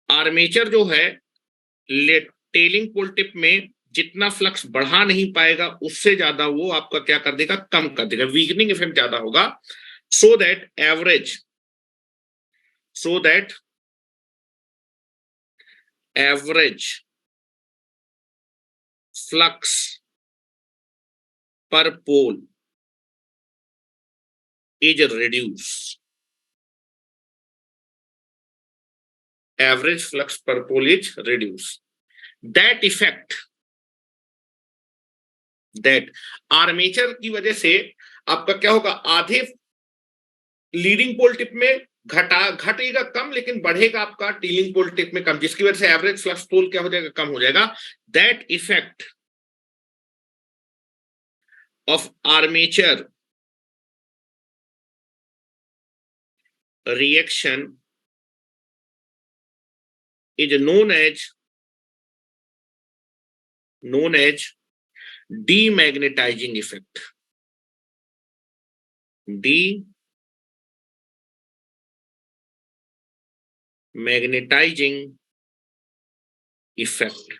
Armature जो है telling pole tip में जितना flux बढ़ा नहीं पाएगा उससे ज्यादा वो आपका क्या कर देगा, कम कर देगा, वीकनिंग इफेक्ट ज्यादा होगा, सो दैट एवरेज फ्लक्स पर पोल is reduced, average flux per pole is reduced, that effect that armature की वजह से आपका क्या होगा, आधे लीडिंग पोल टिप में घटेगा कम, लेकिन बढ़ेगा आपका टीलिंग पोल टिप में कम, जिसकी वजह से एवरेज फ्लक्स पोल क्या हो जाएगा, कम हो जाएगा। That effect of armature reaction is known as demagnetising effect. Demagnetising effect,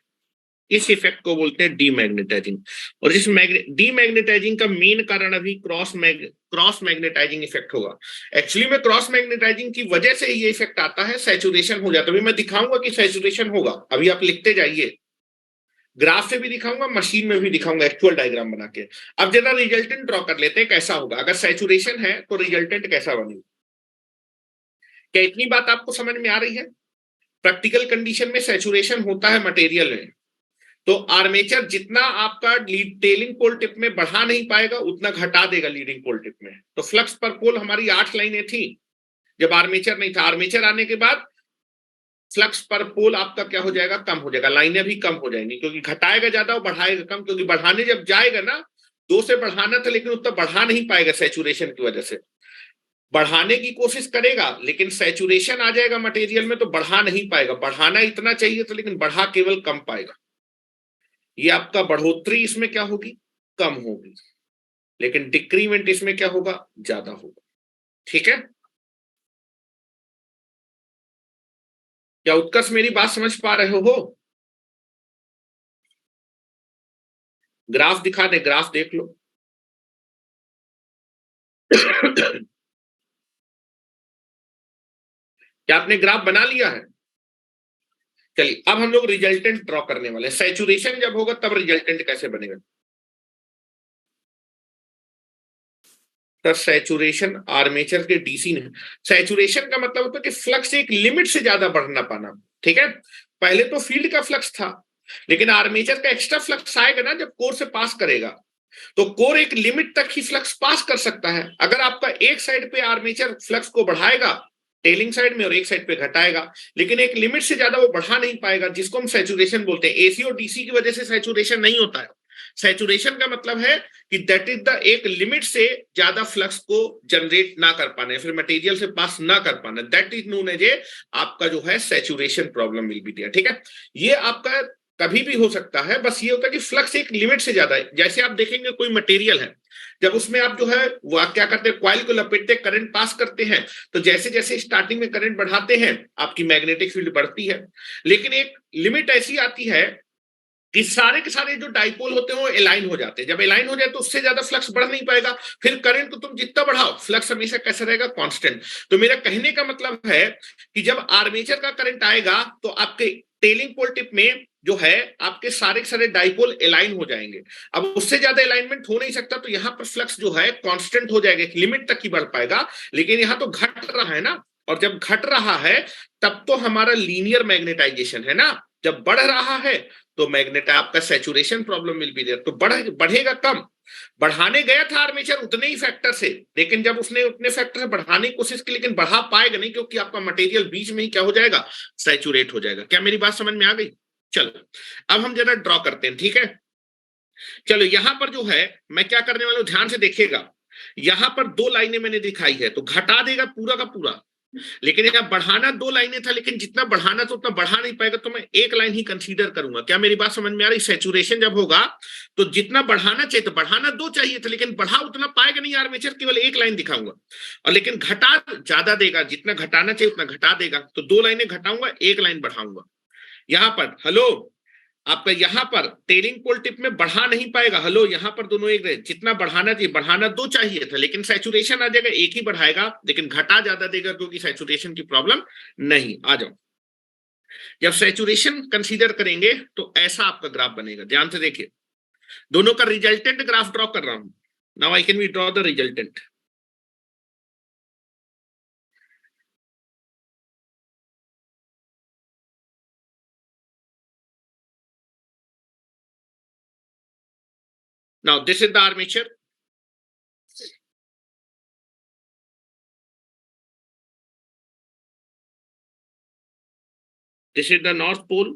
इस इफेक्ट को बोलते हैं डीमैग्नेटाइजिंग। और इस डीमैग्नेटाइजिंग का मेन कारण अभी क्रॉस मैग्नेटाइजिंग इफेक्ट होगा। एक्चुअली में क्रॉस मैग्नेटाइजिंग की वजह से ये इफेक्ट आता है, सैचुरेशन हो जाता है। अभी मैं दिखाऊंगा कि सैचुरेशन होगा, अभी आप लिखते जाइए, ग्राफ से भी दिखाऊंगा, मशीन में भी दिखाऊंगा, एक्चुअल डायग्राम बना के। अब जरा रिजल्टेंट ड्रॉ कर लेते हैं, कैसा होगा अगर सैचुरेशन है तो रिजल्टेंट कैसा बनेगा। क्या इतनी बात आपको समझ में आ रही है? प्रैक्टिकल कंडीशन में सैचुरेशन होता है मटेरियल में, तो आर्मेचर जितना आपका टेलिंग पोल टिप में बढ़ा नहीं पाएगा उतना घटा देगा लीडिंग पोल टिप में। तो फ्लक्स पर पोल हमारी 8 लाइनें थी जब आर्मेचर नहीं था, आर्मेचर आने के बाद फ्लक्स पर पोल आपका क्या हो जाएगा, कम हो जाएगा, लाइनें भी कम हो जाएंगी, क्योंकि घटाएगा ज्यादा और बढ़ाएगा कम, क्योंकि बढ़ाने जब जाएगा ना, 2 से बढ़ाना था लेकिन उतना बढ़ा नहीं पाएगा सैचुरेशन की वजह से। बढ़ाने की कोशिश करेगा लेकिन सैचुरेशन आ जाएगा मटेरियल में तो बढ़ा नहीं पाएगा, बढ़ाना इतना चाहिए था लेकिन बढ़ा केवल कम पाएगा। ये आपका बढ़ोतरी इसमें क्या होगी, कम होगी, लेकिन डिक्रीमेंट इसमें क्या होगा, ज्यादा होगा। ठीक है, क्या उत्कर्ष मेरी बात समझ पा रहे हो? ग्राफ दिखा दे, ग्राफ देख लो। क्या आपने ग्राफ बना लिया है? चलिए अब हम लोग रिजल्टेंट ड्रॉ करने वाले हैं। सैचुरेशन जब होगा तब रिजल्टेंट कैसे बनेगा। तो सैचुरेशन आर्मेचर के डीसी ने, सैचुरेशन का मतलब होता है कि फ्लक्स एक लिमिट से ज्यादा बढ़ ना पाना। ठीक है, पहले तो फील्ड का फ्लक्स था, लेकिन आर्मेचर का एक्स्ट्रा फ्लक्स आएगा ना जब कोर से पास करेगा, तो कोर एक लिमिट तक ही फ्लक्स पास कर सकता है। अगर आपका एक साइड पे आर्मेचर फ्लक्स को बढ़ाएगा टेलिंग साइड में और एक साइड पे घटाएगा, लेकिन एक लिमिट से ज्यादा वो बढ़ा नहीं पाएगा, जिसको हम सैचुरेशन बोलते हैं। एसी और डीसी की वजह से सैचुरेशन नहीं होता है। सैचुरेशन का मतलब है कि दैट इज द एक लिमिट से ज्यादा फ्लक्स को जनरेट ना कर पाना, फिर मटेरियल से पास ना कर पाना, that is known as a आपका जो है saturation problem will be there. ठीक है, ये आपका कभी भी हो सकता है, बस ये होता है कि फ्लक्स एक लिमिट से ज्यादा है। जैसे आप देखेंगे कोई मटेरियल है, जब उसमें आप जो है वो क्या करते हैं, कॉइल को लपेटते करंट पास करते हैं, तो जैसे जैसे स्टार्टिंग में करंट बढ़ाते हैं आपकी मैग्नेटिक फील्ड बढ़ती है, लेकिन एक लिमिट ऐसी आती है कि सारे के सारे जो डाइपोल होते हैं वो अलाइन हो जाते हैं। जब अलाइन हो जाए तो उससे ज्यादा फ्लक्स बढ़ नहीं पाएगा, फिर करंट को तुम जितना बढ़ाओ फ्लक्स हमेशा कैसा रहेगा, कांस्टेंट। तो मेरा कहने का मतलब है कि जब आर्मेचर का करंट आएगा तो आपके टेलिंग पोल टिप में जो है आपके सारे के सारे डाइपोल अलाइन हो जाएंगे। अब उससे ज्यादा अलाइनमेंट हो नहीं सकता, तो यहां पर फ्लक्स जो है कांस्टेंट हो जाएगा, एक लिमिट तक ही बढ़ पाएगा। लेकिन यहां तो घट रहा है ना, और जब घट रहा है तब तो हमारा लीनियर मैग्नेटाइजेशन है ना, जब बढ़ रहा है तो मैग्नेट आपका सैचुरेशन प्रॉब्लम मिल भी तो बढ़ेगा कम। बढ़ाने गया था आर्मेचर उतने ही फैक्टर से, लेकिन जब उसने उतने फैक्टर से बढ़ाने की कोशिश की, लेकिन बढ़ा पाएगा नहीं, क्योंकि आपका मटेरियल बीच में ही क्या हो जाएगा, सैचुरेट हो जाएगा। क्या मेरी बात समझ में आ गई? चलो अब हम जरा ड्रॉ करते हैं। ठीक है, चलो यहां पर जो है मैं क्या करने वाला हूं, ध्यान से देखिएगा। यहां पर 2 लाइनें मैंने दिखाई है, तो घटा देगा पूरा का पूरा, लेकिन यहाँ बढ़ाना 2 लाइनें था, लेकिन जितना बढ़ाना तो उतना बढ़ा नहीं पाएगा, तो मैं एक लाइन ही कंसीडर करूंगा। क्या मेरी बात समझ में आ रही? सैचुरेशन जब होगा तो जितना बढ़ाना चाहिए, तो बढ़ाना 2 चाहिए था, लेकिन बढ़ा उतना पाएगा नहीं आर्मेचर, केवल एक लाइन दिखाऊंगा। और लेकिन घटा ज्यादा देगा, जितना घटाना चाहिए उतना घटा देगा, तो 2 लाइनें घटाऊंगा, एक लाइन बढ़ाऊंगा। यहां पर हेलो, आपका यहां पर टेलिंग पोल टिप में बढ़ा नहीं पाएगा, हेलो यहां पर दोनों एक रहे, जितना बढ़ाना चाहिए, बढ़ाना 2 चाहिए था, लेकिन सैचुरेशन आ जाएगा, एक ही बढ़ाएगा, लेकिन घटा ज्यादा देगा, क्योंकि सैचुरेशन की प्रॉब्लम नहीं। आ जाओ, जब सैचुरेशन कंसीडर करेंगे तो ऐसा आपका ग्राफ बनेगा। ध्यान से देखिए, दोनों का रिजल्टेंट ग्राफ ड्रॉ कर रहा हूं। Now I can we draw the resultant. Now this is the armature. This is the North Pole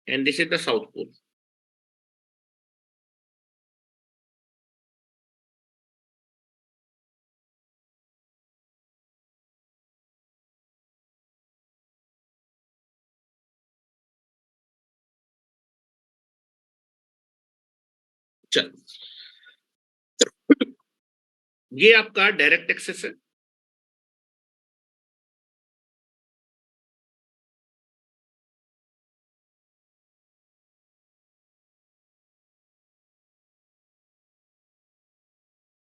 and this is the South Pole. चलो, ये आपका डायरेक्ट एक्सेस है।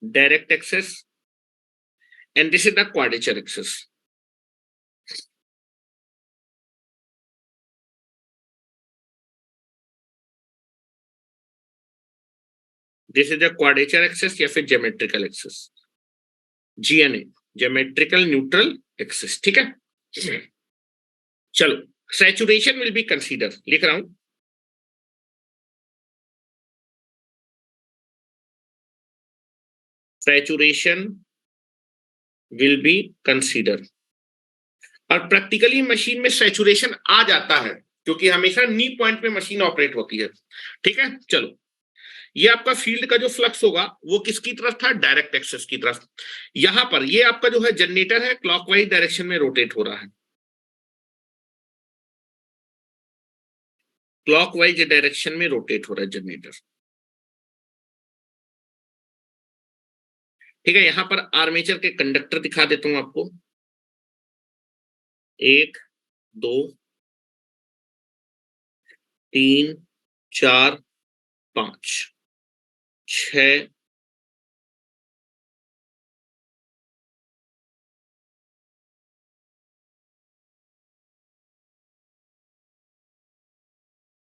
Direct axis, and this is the quadrature axis. This is the quadrature axis या फिर geometrical axis, GNA, geometrical neutral axis, ठीक है। चलो, saturation will be consider, लिख रहा हूं। Saturation will be consider, और प्रैक्टिकली मशीन में सैचुरेशन आ जाता है क्योंकि हमेशा नी पॉइंट पे मशीन ऑपरेट होती है, ठीक है। चलो, ये आपका फील्ड का जो फ्लक्स होगा वो किसकी तरफ था, डायरेक्ट एक्सेस की तरफ। यहां पर ये आपका जो है जनरेटर है क्लॉकवाइज डायरेक्शन में रोटेट हो रहा है, क्लॉकवाइज डायरेक्शन में रोटेट हो रहा है जनरेटर, ठीक है। यहां पर आर्मेचर के कंडक्टर दिखा देता हूं आपको, 1 2 3 4 5 6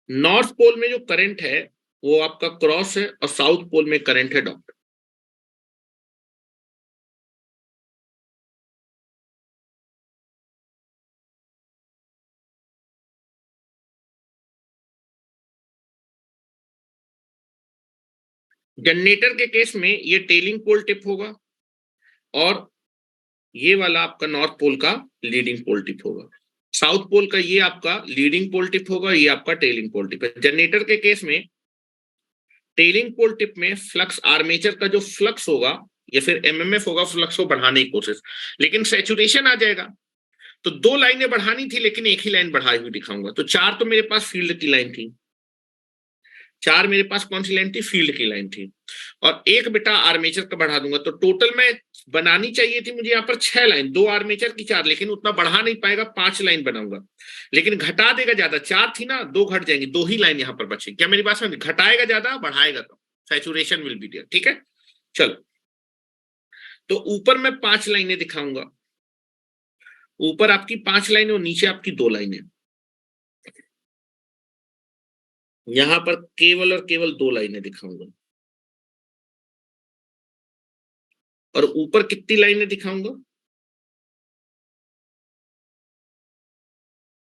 नॉर्थ पोल में जो करंट है वो आपका क्रॉस है और साउथ पोल में करंट है डॉट। जनरेटर के केस में ये टेलिंग पोल टिप होगा और ये वाला आपका नॉर्थ पोल का लीडिंग पोल टिप होगा। साउथ पोल का ये आपका लीडिंग पोल टिप होगा, ये आपका टेलिंग पोल टिप है। जनरेटर के केस में टेलिंग पोल टिप में फ्लक्स, आर्मेचर का जो फ्लक्स होगा या फिर एमएमएफ होगा, फ्लक्स को बढ़ाने की कोशिश, लेकिन सैचुरेशन आ जाएगा। तो 2 लाइनें बढ़ानी थी लेकिन एक ही लाइन बढ़ाई हुई दिखाऊंगा। तो 4 तो मेरे पास फील्ड की लाइन थी, 4 मेरे पास कौन सी लाइन थी, फील्ड की लाइन थी, और एक बेटा आर्मेचर का बढ़ा दूंगा। तो टोटल में बनानी चाहिए थी मुझे यहाँ पर 6 लाइन, 2 आर्मेचर की 4, लेकिन उतना बढ़ा नहीं पाएगा, 5 लाइन बनाऊंगा, लेकिन घटा देगा ज्यादा। 4 थी ना, 2 घट जाएंगी, 2 ही लाइन यहाँ पर बचेगी। क्या मेरी बात समझ, घटाएगा ज्यादा बढ़ाएगा कम, सैचुरेशन विल बी देयर, ठीक है। चलो, तो ऊपर मैं 5 लाइनें दिखाऊंगा, ऊपर आपकी 5 लाइनें और नीचे आपकी 2 लाइनें। यहां पर केवल और केवल 2 लाइनें दिखाऊंगा और ऊपर कितनी लाइनें दिखाऊंगा,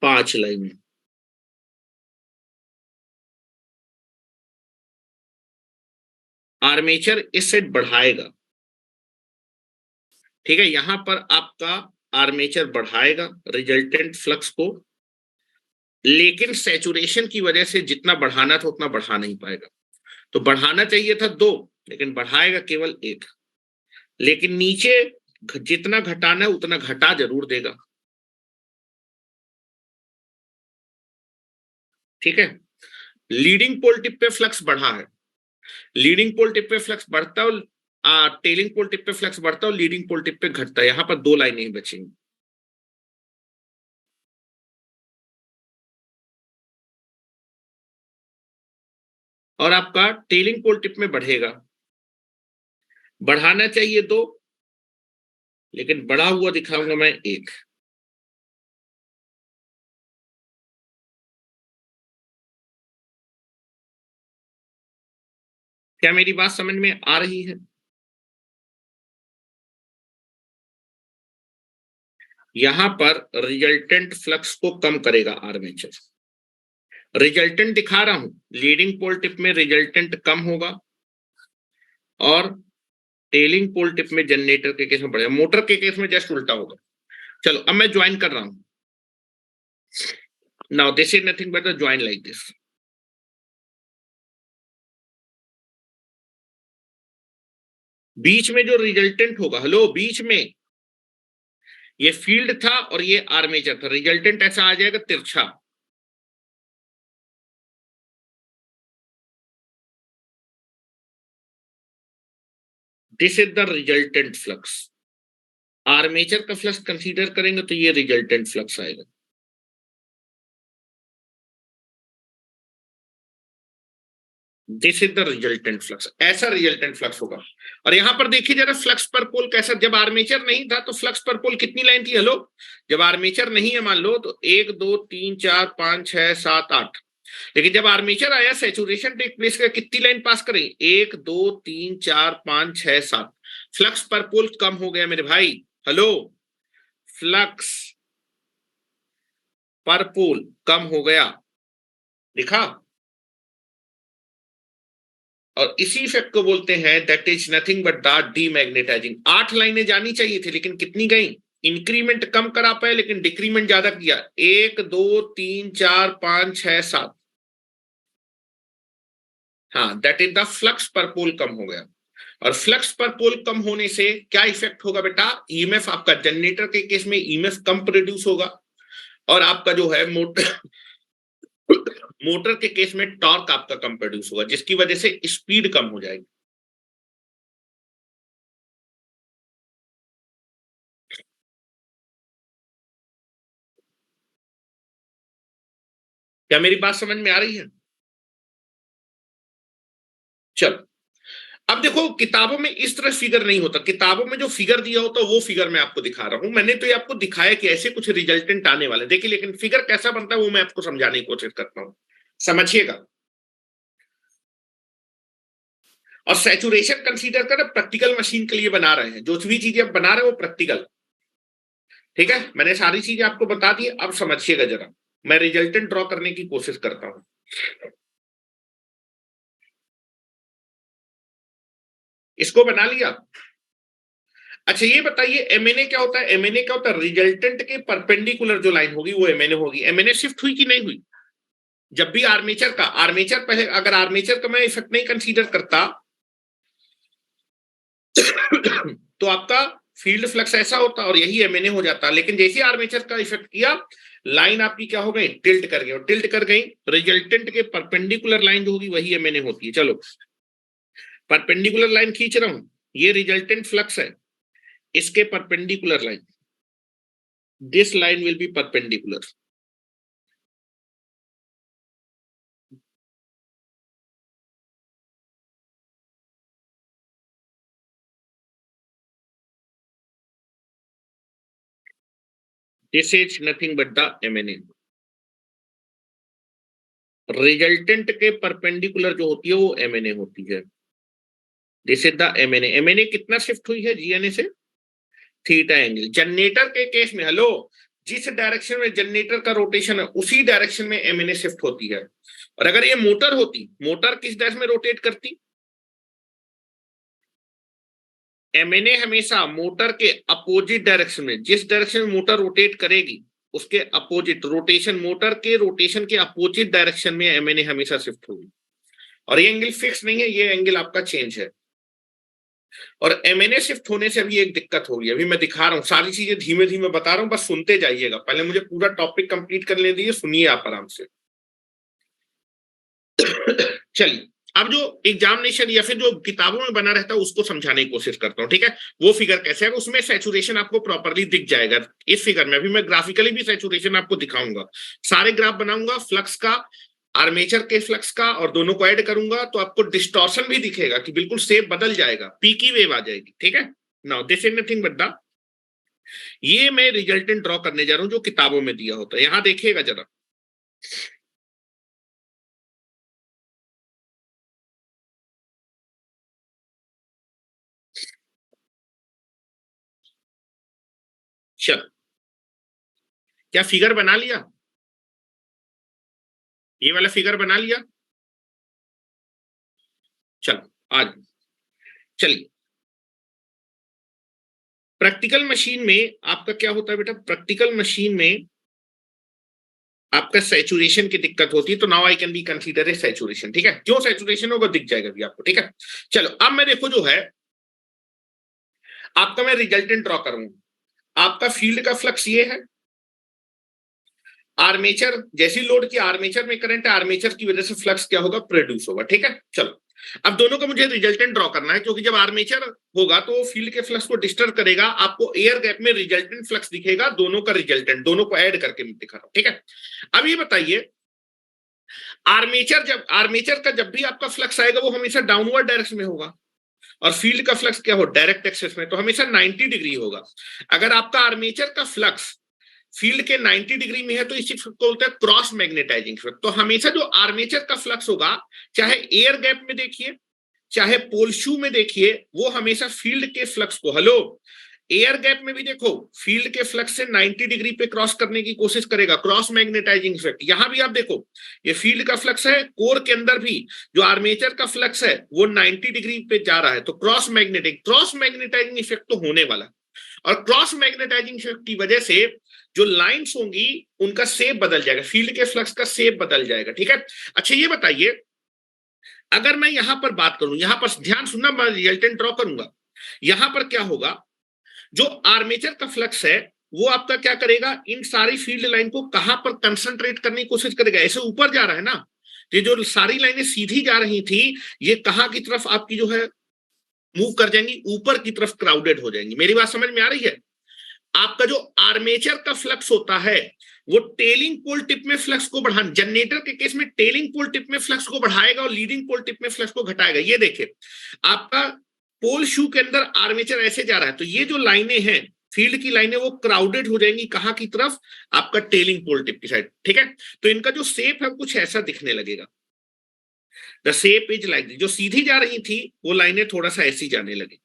5 लाइनें। आर्मेचर इस साइड बढ़ाएगा, ठीक है। यहां पर आपका आर्मेचर बढ़ाएगा रिजल्टेंट फ्लक्स को, लेकिन सैचुरेशन की वजह से जितना बढ़ाना था उतना बढ़ा नहीं पाएगा। तो बढ़ाना चाहिए था 2, लेकिन बढ़ाएगा केवल 1, लेकिन नीचे जितना घटाना है उतना घटा जरूर देगा, ठीक है। लीडिंग पोल टिप पे फ्लक्स बढ़ा है, लीडिंग पोल टिप पे फ्लक्स बढ़ता है, टेलिंग पोल टिप पे फ्लक्स बढ़ता है और लीडिंग पोल टिप पे घटता है। यहां पर 2 लाइनें ही बचेंगी। और आपका टेलिंग पोल टिप में बढ़ेगा, बढ़ाना चाहिए 2, लेकिन बढ़ा हुआ दिखाऊंगा मैं 1। क्या मेरी बात समझ में आ रही है? यहां पर रिजल्टेंट फ्लक्स को कम करेगा आर्मेचर, रिजल्टेंट दिखा रहा हूं, लीडिंग पोल टिप में रिजल्टेंट कम होगा और टेलिंग पोल टिप में जनरेटर के केस में बढ़ेगा, मोटर के केस में जस्ट उल्टा होगा। चलो अब मैं ज्वाइन कर रहा हूं। Now this is nothing but the join like this. बीच में जो रिजल्टेंट होगा, हेलो, बीच में ये फील्ड था और ये आर्मेचर था, रिजल्टेंट ऐसा आ जाएगा तिरछा। This is the resultant flux. Armature का फ्लक्स कंसीडर करेंगे तो ये रिजल्टेंट फ्लक्स आएगा। This is the resultant flux, ऐसा रिजल्टेंट फ्लक्स होगा। और यहां पर देखिए जरा फ्लक्स पर पोल कैसा, जब आर्मेचर नहीं था तो फ्लक्स पर पोल कितनी लाइन थी, हेलो, जब आर्मेचर नहीं है मान लो तो 1 2 3 4 5 6 7 8, लेकिन जब आर्मेचर आया सैचुरेशन टेक प्लेस का, कितनी लाइन पास करें, 1 2 3 4 5 6 7, फ्लक्स पर पोल कम हो गया मेरे भाई, हेलो, फ्लक्स पर पोल कम हो गया, दिखा। और इसी इफेक्ट को बोलते हैं that is nothing but the demagnetising. 8 लाइनें जानी चाहिए थी लेकिन कितनी गई, इंक्रीमेंट कम करा पाए लेकिन डिक्रीमेंट ज्यादा किया, 1 2 3 4 5 6 7। हाँ, दैट इज द फ्लक्स पर पोल कम हो गया। और फ्लक्स पर पोल कम होने से क्या इफेक्ट होगा बेटा, ईएमएफ आपका जनरेटर के केस में ईएमएफ कम प्रोड्यूस होगा, और आपका जो है मोटर मोटर के केस में टॉर्क आपका कम प्रोड्यूस होगा, जिसकी वजह से स्पीड कम हो जाएगी। क्या मेरी बात समझ में आ रही है? चलो अब देखो, किताबों में इस तरह फिगर नहीं होता, किताबों में जो फिगर दिया होता वो फिगर मैं आपको दिखा रहा हूं। मैंने तो ये आपको दिखाया कि ऐसे कुछ रिजल्टेंट आने वाले, देखिए, लेकिन फिगर कैसा बनता है वो मैं आपको समझाने की कोशिश करता हूं, समझिएगा। और सैचुरेशन कंसीडर कर प्रैक्टिकल मशीन के लिए बना रहे हैं, जो भी चीजें आप बना रहे हैं वो प्रैक्टिकल, ठीक है। मैंने सारी चीजें आपको बता दी, अब समझिएगा जरा, मैं रिजल्टेंट ड्रॉ करने की कोशिश करता हूं। इसको बना लिया। अच्छा ये बताइए एमएनए क्या होता है, एमएनए क्या होता है, रिजल्टेंट के परपेंडिकुलर जो लाइन होगी वो एमएनए होगी। एमएनए शिफ्ट हुई कि नहीं हुई, जब भी आर्मेचर का, आर्मेचर पहले, अगर आर्मेचर का मैं इफेक्ट नहीं कंसीडर करता तो आपका फील्ड फ्लक्स ऐसा होता और यही एमएनए हो जाता, लेकिन जैसे आर्मेचर का इफेक्ट किया, लाइन आपकी क्या हो गई, टिल्ट कर गई, और टिल्ट कर गई, रिजल्टेंट के परपेंडिकुलर लाइन जो होगी वही एमएनए होती है। चलो परपेंडिकुलर लाइन खींच रहा हूं, ये रिजल्टेंट फ्लक्स है, इसके perpendicular line, this line will be perpendicular. This is nothing but the MNA. Resultant के परपेंडिकुलर जो होती है वो एमएनए होती है। This is the MNA. MNA कितना शिफ्ट हुई है जीएनए से, थीटा एंगल। जनरेटर के केस में, हेलो, जिस डायरेक्शन में जनरेटर का रोटेशन है उसी डायरेक्शन में एमएनए शिफ्ट होती है। और अगर ये मोटर होती, मोटर किस डायरेक्शन में रोटेट करती, एमएनए हमेशा मोटर के अपोजिट डायरेक्शन में, जिस डायरेक्शन में मोटर रोटेट करेगी उसके अपोजिट, रोटेशन, मोटर के रोटेशन के अपोजिट डायरेक्शन में एमएनए हमेशा शिफ्ट होगी। और ये एंगल फिक्स नहीं है, ये एंगल आपका चेंज है। और एमएनए शिफ्ट होने से अभी एक दिक्कत होगी, अभी मैं दिखा रहा हूं, सारी चीजें धीमे धीमे बता रहा हूं, बस सुनते जाइएगा, पहले मुझे पूरा टॉपिक कंप्लीट करने दीजिए, सुनिए आप आराम से। चलिए अब जो एग्जामिनेशन या फिर जो किताबों में बना रहता है उसको समझाने की कोशिश करता हूँ, ठीक है। वो फिगर कैसे है, उसमें सैचुरेशन आपको प्रॉपरली दिख जाएगा इस फिगर में। अभी मैं ग्राफिकली भी सैचुरेशन आपको दिखाऊंगा, सारे ग्राफ बनाऊंगा, फ्लक्स का, आर्मेचर के फ्लक्स का, और दोनों को ऐड करूंगा तो आपको डिस्टॉर्शन भी दिखेगा कि बिल्कुल शेप बदल जाएगा, पीकी वेव आ जाएगी, ठीक है। Now this is nothing but the, ये मैं रिजल्टेंट ड्रॉ करने जा रहा हूं जो किताबों में दिया होता है, यहां देखिएगा जरा। चल, क्या फिगर बना लिया, ये वाला फिगर बना लिया? चलो आज चलिए, प्रैक्टिकल मशीन में आपका क्या होता है बेटा? प्रैक्टिकल मशीन में आपका सैचुरेशन की दिक्कत होती है, तो now I can be consider a saturation. ठीक है, क्यों सैचुरेशन होगा दिख जाएगा भी आपको। ठीक है, चलो अब मैं देखो जो है आपका मैं रिजल्टेंट ड्रॉ करूंगा। आपका फील्ड का फ्लक्स ये है, आर्मेचर जैसी लोड की आर्मेचर में करंट है, आर्मेचर की वजह से फ्लक्स क्या होगा? प्रोड्यूस होगा। ठीक है, चलो अब दोनों का मुझे रिजल्टेंट ड्रॉ करना है, क्योंकि जब आर्मेचर होगा तो फील्ड के फ्लक्स को डिस्टर्ब करेगा, आपको एयर गैप में रिजल्टेंट फ्लक्स दिखेगा, दोनों का रिजल्टेंट, दोनों को ऐड करके मैं दिखा रहा हूं। ठीक है, अब ये बताइए आर्मेचर का जब भी आपका फ्लक्स आएगा वो हमेशा डाउनवर्ड डायरेक्शन में होगा, और फील्ड का फ्लक्स क्या हो? डायरेक्ट एक्सेस में, तो हमेशा 90 डिग्री होगा। अगर आपका आर्मेचर का फ्लक्स फील्ड के 90 डिग्री में है तो इसी को बोलते हैं क्रॉस मैग्नेटाइजिंग फ्लक्स। तो हमेशा जो आर्मेचर का फ्लक्स होगा, चाहे एयर गैप में देखिए चाहे पोल शू में देखिए, वो हमेशा फील्ड के फ्लक्स को, हेलो, एयर गैप में भी देखो फील्ड के फ्लक्स से 90 डिग्री पे क्रॉस करने की कोशिश करेगा, क्रॉस मैग्नेटाइजिंग इफेक्ट। यहां भी आप देखो ये फील्ड का फ्लक्स है, कोर के अंदर भी जो आर्मेचर का फ्लक्स है वो 90 डिग्री पे जा रहा है, तो क्रॉस मैग्नेटाइजिंग इफेक्ट तो होने वाला। और क्रॉस मैग्नेटाइजिंग इफेक्ट की वजह से जो लाइंस होंगी उनका शेप बदल जाएगा, फील्ड के फ्लक्स का शेप बदल जाएगा। ठीक है, अच्छा ये बताइए अगर मैं यहां पर बात करूं, यहां पर ध्यान सुनना, मैं रिजल्टेंट ड्रॉ करूंगा, यहां पर क्या होगा? जो आर्मेचर का फ्लक्स है वो आपका क्या करेगा? इन सारी फील्ड लाइन को कहां पर कंसंट्रेट करने की कोशिश करेगा? ऐसे ऊपर जा रहा है ना, ये जो सारी लाइनें सीधी जा रही थी ये कहां की तरफ आपकी जो है मूव कर जाएंगी? ऊपर की तरफ क्राउडेड हो जाएंगी। मेरी बात समझ में आ रही है? आपका जो आर्मेचर का फ्लक्स होता है वो टेलिंग पोल टिप में फ्लक्स को बढ़ा, जनरेटर के केस में टेलिंग पोल टिप में फ्लक्स को बढ़ाएगा और लीडिंग पोल टिप में फ्लक्स को घटाएगा। ये देखिए आपका पोल शू के अंदर आर्मेचर ऐसे जा रहा है, तो ये जो लाइनें हैं फील्ड की लाइनें वो क्राउडेड हो जाएंगी कहां की तरफ? आपका टेलिंग पोल टिप की साइड। ठीक है, तो इनका जो शेप है कुछ ऐसा दिखने लगेगा, द शेप इज लाइक, जो सीधी जा रही थी वो लाइनें थोड़ा सा ऐसी जाने लगे,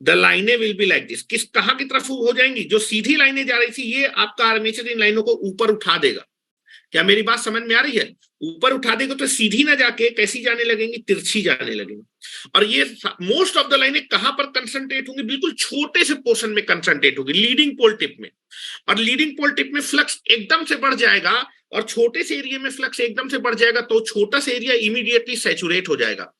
द लाइनें विल बी लाइक दिस। किस कहां की तरफ हो जाएंगी? जो सीधी लाइनें जा रही थी ये आपका आर्मेचर इन लाइनों को ऊपर उठा देगा। क्या मेरी बात समझ में आ रही है? ऊपर उठा देगा तो सीधी ना जाके कैसी जाने लगेंगी? तिरछी जाने लगेंगी। और ये मोस्ट ऑफ द लाइनें कहां पर कंसंट्रेट होंगी? बिल्कुल छोटे से पोर्शन में कंसंट्रेट होगी, लीडिंग पोल टिप में। और लीडिंग पोल टिप में फ्लक्स एकदम से बढ़ जाएगा और छोटे से एरिया में फ्लक्स एकदम से बढ़ जाएगा, तो छोटा सा एरिया इमीडिएटली सैचुरेट हो जाएगा।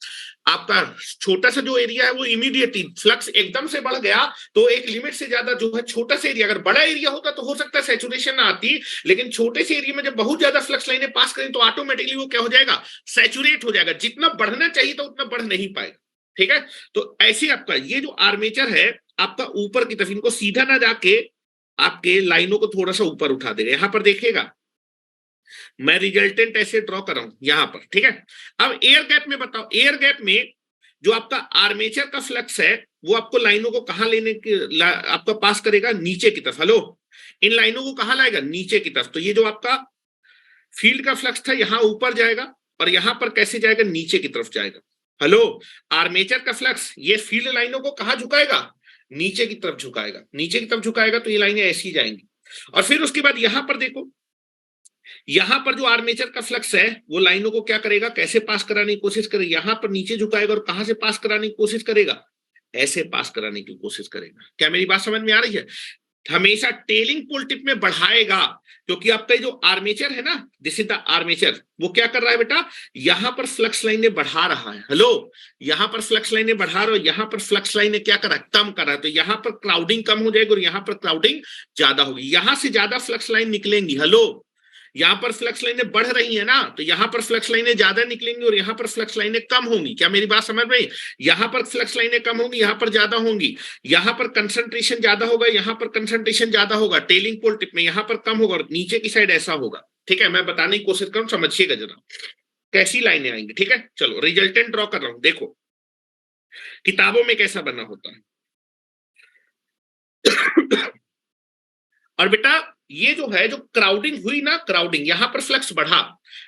आपका छोटा सा जो एरिया है वो इमीडिएटली, फ्लक्स एकदम से बढ़ गया तो एक लिमिट से ज्यादा जो है छोटा सा एरिया, अगर बड़ा एरिया होता तो हो सकता है सैचुरेशन ना आती, लेकिन छोटे से एरिया में जब बहुत ज्यादा फ्लक्स लाइनें पास करें तो ऑटोमेटिकली वो क्या हो जाएगा? सैचुरेट हो जाएगा। जितना बढ़ना चाहिए था उतना बढ़ नहीं पाएगा। ठीक है, तो ऐसे आपका ये जो आर्मेचर है आपका ऊपर की तरफ, इनको सीधा ना जाके आपके लाइनों को थोड़ा सा ऊपर उठा देगा। यहां पर देखिएगा मैं रिजल्टेंट ऐसे ड्रॉ कर रहा हूं यहां पर। ठीक है, अब एयर गैप में बताओ, एयर गैप में जो आपका आर्मेचर का फ्लक्स है वो आपको लाइनों को कहां लेने की आपका पास करेगा? नीचे की तरफ। हेलो, इन लाइनों को कहां लाएगा? नीचे की तरफ। तो ये जो आपका फील्ड का फ्लक्स था यहां ऊपर जाएगा और यहां पर कैसे जाएगा? नीचे की तरफ जाएगा। हेलो, आर्मेचर का फ्लक्स ये फील्ड लाइनों को कहां झुकाएगा? नीचे की तरफ झुकाएगा। नीचे की तरफ झुकाएगा तो ये लाइनें ऐसी जाएंगी। और फिर उसके बाद यहां पर देखो, यहां पर जो आर्मेचर का फ्लक्स है वो लाइनों को क्या करेगा? कैसे पास कराने की कोशिश करेगा? यहां पर नीचे झुकाएगा और कहां से पास कराने की कोशिश करेगा? ऐसे पास कराने की कोशिश करेगा। क्या मेरी बात समझ में आ रही है? हमेशा टेलिंग पोल टिप में बढ़ाएगा, क्योंकि आपका जो आर्मेचर है ना, दिस इज द आर्मेचर, वो क्या कर रहा है बेटा? यहां पर फ्लक्स लाइनें बढ़ा रहा है। हेलो, यहां पर फ्लक्स लाइनें बढ़ा रहा है, यहां पर फ्लक्स लाइनें क्या कर रहा है? कम कर रहा है। तो यहां पर क्राउडिंग कम हो जाएगी और यहां पर क्राउडिंग ज्यादा होगी। यहां से ज्यादा फ्लक्स लाइन निकलेंगी। हेलो, यहां पर फ्लक्स लाइनें बढ़ रही है ना, तो यहां पर फ्लक्स लाइनें ज्यादा निकलेंगी और यहां पर फ्लक्स लाइनें कम होंगी। क्या मेरी बात समझ में आई? यहां पर फ्लक्स लाइनें कम होंगी, यहां पर ज्यादा होंगी। यहां पर कंसंट्रेशन ज्यादा होगा, यहां पर कंसंट्रेशन ज्यादा होगा टेलिंग पोल टिप में, यहां पर कम होगा और नीचे की साइड ऐसा होगा। ठीक है, मैं बताने की कोशिश करूं, समझिएगा जरा कैसी लाइनें आएंगी। ठीक है, चलो रिजल्टेंट ड्रॉ कर रहा हूं, देखो किताबों में कैसा बना होता है। और बेटा ये जो है, जो क्राउडिंग हुई ना, क्राउडिंग, यहां पर फ्लक्स बढ़ा,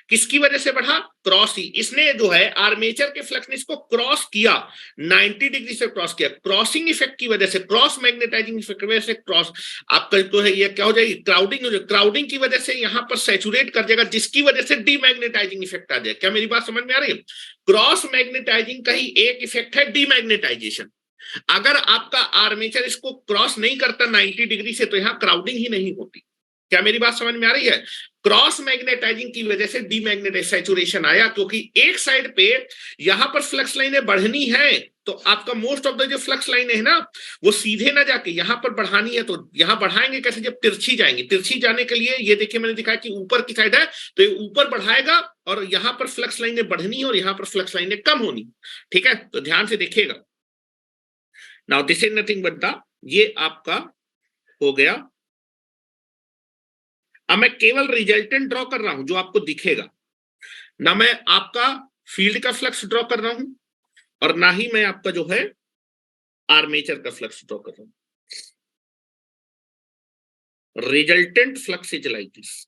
किसकी वजह से बढ़ा? क्रॉस ही, इसने जो है आर्मेचर के फ्लक्स ने इसको क्रॉस किया, 90 डिग्री से क्रॉस किया, क्रॉसिंग इफेक्ट की वजह से, क्रॉस मैग्नेटाइजिंग इफेक्ट की वजह से क्रॉस, आपका जो है ये क्या हो जाएगी? क्राउडिंग हो जाएगी, क्राउडिंग की वजह से यहां पर सैचुरेट कर जाएगा, जिसकी वजह से डीमैग्नेटाइजिंग इफेक्ट आ जाएगा। क्या मेरी बात समझ में आ रही है? क्रॉस मैग्नेटाइजिंग का ही एक इफेक्ट है डीमैग्नेटाइजेशन। अगर आपका आर्मेचर इसको क्रॉस नहीं करता 90 डिग्री से, तो यहां क्राउडिंग ही नहीं होती। क्या मेरी बात समझ में आ रही है? क्रॉस मैग्नेटाइजिंग की वजह से डीमैग्नेटाइज सैचुरेशन आया, क्योंकि एक साइड पे यहां पर फ्लक्स लाइनें बढ़नी है, तो आपका मोस्ट ऑफ द जो फ्लक्स लाइन है ना, वो सीधे ना जाके यहां पर बढ़ानी है, तो यहां बढ़ाएंगे कैसे? जब तिरछी जाएंगे, तिरछी जाने के लिए ये देखिए मैंने दिखाया कि ऊपर की साइड है, तो ये ऊपर बढ़ाएगा, और यहां पर फ्लक्स लाइनें बढ़नी है और यहां पर फ्लक्स लाइनें कम होनी। ठीक है, तो ध्यान से देखिएगा। Now this is nothing but the, ये आपका हो गया। अब मैं केवल रिजल्टेंट ड्रॉ कर रहा हूं, जो आपको दिखेगा ना, मैं आपका फील्ड का फ्लक्स ड्रॉ कर रहा हूं, और ना ही मैं आपका जो है आर्मेचर का फ्लक्स ड्रॉ कर रहा हूं। Resultant flux is like this.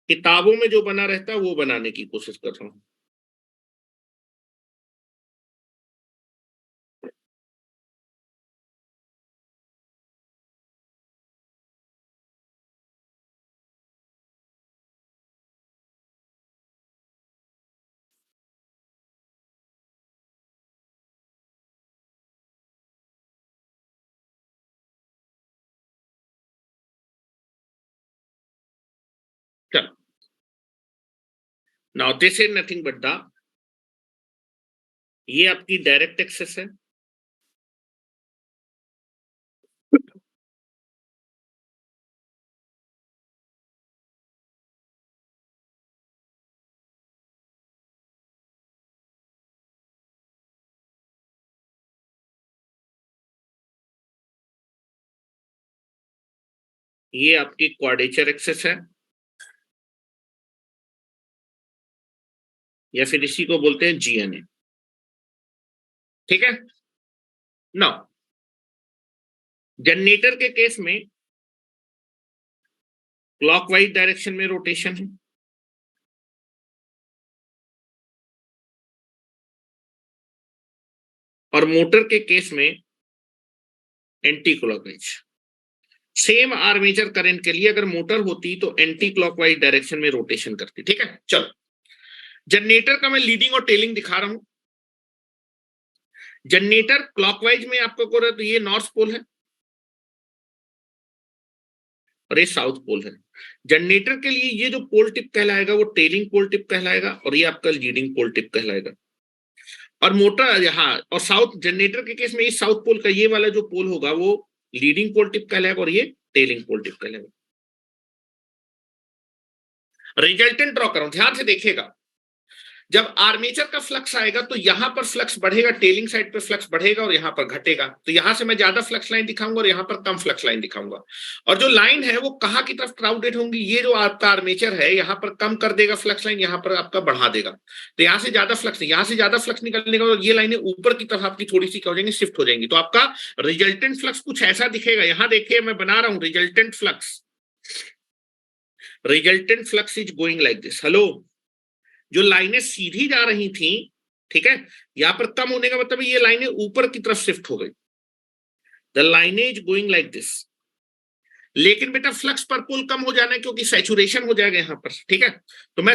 किताबों में जो बना रहता है वो बनाने की कोशिश कर रहा हूं। चलो, now this is nothing but the, ये आपकी डायरेक्ट एक्सेस है, ये आपकी क्वाड्रेचर एक्सेस है, या फिर इसी को बोलते हैं जीएनए। ठीक है, नाउ जनरेटर के केस में क्लॉकवाइज डायरेक्शन में रोटेशन है, और मोटर के केस में anti clockwise. Same armature current के लिए अगर मोटर होती तो एंटी क्लॉकवाइज डायरेक्शन में रोटेशन करती। ठीक है, चलो, जनरेटर का मैं लीडिंग और टेलिंग दिखा रहा हूं। जनरेटर क्लॉकवाइज में आपको को रहा, तो ये नॉर्थ पोल है और ये साउथ पोल है। जनरेटर के लिए ये जो पोल टिप कहलाएगा वो टेलिंग पोल टिप कहलाएगा, और ये आपका लीडिंग पोल टिप कहलाएगा। और मोटर यहाँ, और साउथ जनरेटर के केस में ये साउथ पोल का ये वाला जो पोल होगा वो लीडिंग पोल टिप कहलाएगा, और ये टेलिंग पोल टिप कहलाएगा। रिजल्टेंट ड्रॉ करो, ध्यान से देखिएगा। जब आर्मेचर का फ्लक्स आएगा तो यहां पर फ्लक्स बढ़ेगा, टेलिंग साइड पर फ्लक्स बढ़ेगा और यहां पर घटेगा, तो यहां से मैं ज्यादा फ्लक्स लाइन दिखाऊंगा और यहां पर कम फ्लक्स लाइन दिखाऊंगा। और जो लाइन है वो कहां की तरफ क्राउडेड होंगी? ये जो आपका आर्मेचर है यहां पर कम कर देगा फ्लक्स लाइन, यहां पर आपका बढ़ा देगा, तो यहां से ज्यादा फ्लक्स, यहां से ज्यादा फ्लक्स निकलने का, और ये लाइनें ऊपर की तरफ आपकी थोड़ी सी क्या हो जाएंगी? शिफ्ट हो जाएंगी। तो आपका रिजल्टेंट फ्लक्स कुछ ऐसा दिखेगा। यहां देखिए मैं बना रहा हूं resultant flux. Resultant flux is going like this. Hello, जो लाइनें सीधी जा रही थी, ठीक है, यहां पर कम होने का मतलब ये लाइनें ऊपर की तरफ शिफ्ट हो गई। The lineage going like this. लेकिन बेटा फ्लक्स पर पुल कम हो जाना है, क्योंकि सैचुरेशन हो जाएगा यहां पर। ठीक है, तो मैं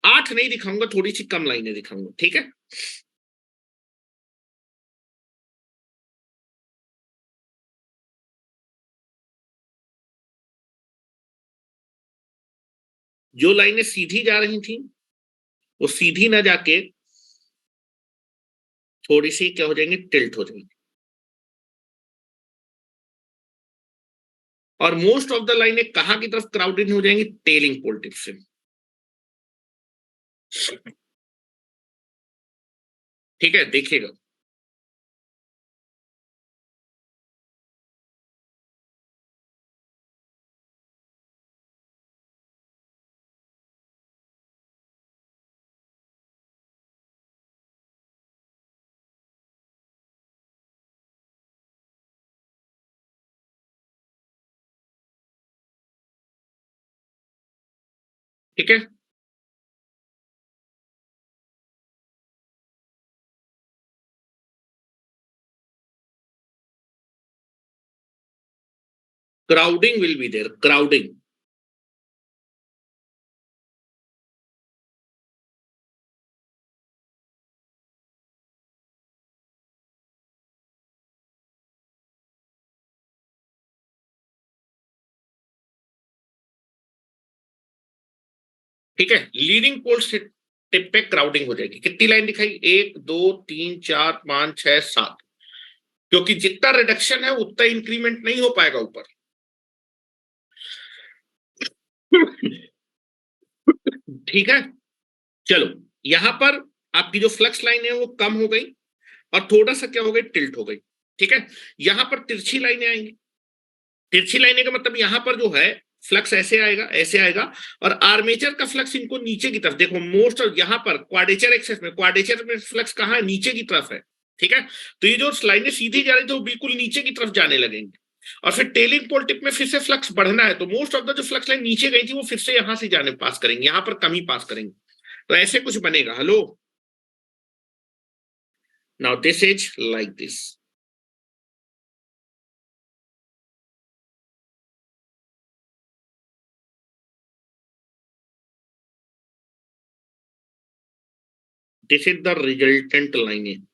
8 नहीं दिखाऊंगा, थोड़ी सी कम लाइनें दिखाऊंगा। ठीक है, जो लाइनें सीधी जा रही थी वो सीधी ना जाके थोड़ी सी क्या हो जाएंगी? टिल्ट हो जाएंगी। और मोस्ट ऑफ द लाइनें कहां की तरफ क्राउडेड हो जाएंगी? टेलिंग पोल टिप से। ठीक है, देखिएगा। ठीक है। Crowding will be there, crowding. ठीक है, लीडिंग पोल्स टिप पे क्राउडिंग हो जाएगी। कितनी लाइन दिखाई? 1 2 3 4 5 6 7। क्योंकि जितना रिडक्शन है उतना इंक्रीमेंट नहीं हो पाएगा ऊपर। ठीक है, चलो यहां पर आपकी जो फ्लक्स लाइन है वो कम हो गई और थोड़ा सा क्या हो गई, टिल्ट हो गई। ठीक है, यहां पर तिरछी लाइनें आएंगी। तिरछी लाइनें का मतलब यहां पर जो है फ्लक्स ऐसे आएगा, ऐसे आएगा, और आर्मेचर का फ्लक्स इनको नीचे की तरफ देखो, मोस्ट ऑफ यहां पर क्वाड्रेचर एक्सेस में, क्वाड्रेचर में फ्लक्स कहां है, नीचे की तरफ है। ठीक है, तो ये जो लाइनें सीधी जा रही थी वो बिल्कुल नीचे की तरफ जाने लगेंगे, और फिर टेलिंग पोल टिप में फिर से फ्लक्स बढ़ना है, तो मोस्ट ऑफ द जो फ्लक्स लाइन नीचे गई थी वो फिर से यहां से जाने पास करेंगे, यहां पर कम ही पास करेंगे। तो ऐसे कुछ बनेगा। Hello, now this is like this. This is the resultant लाइनें।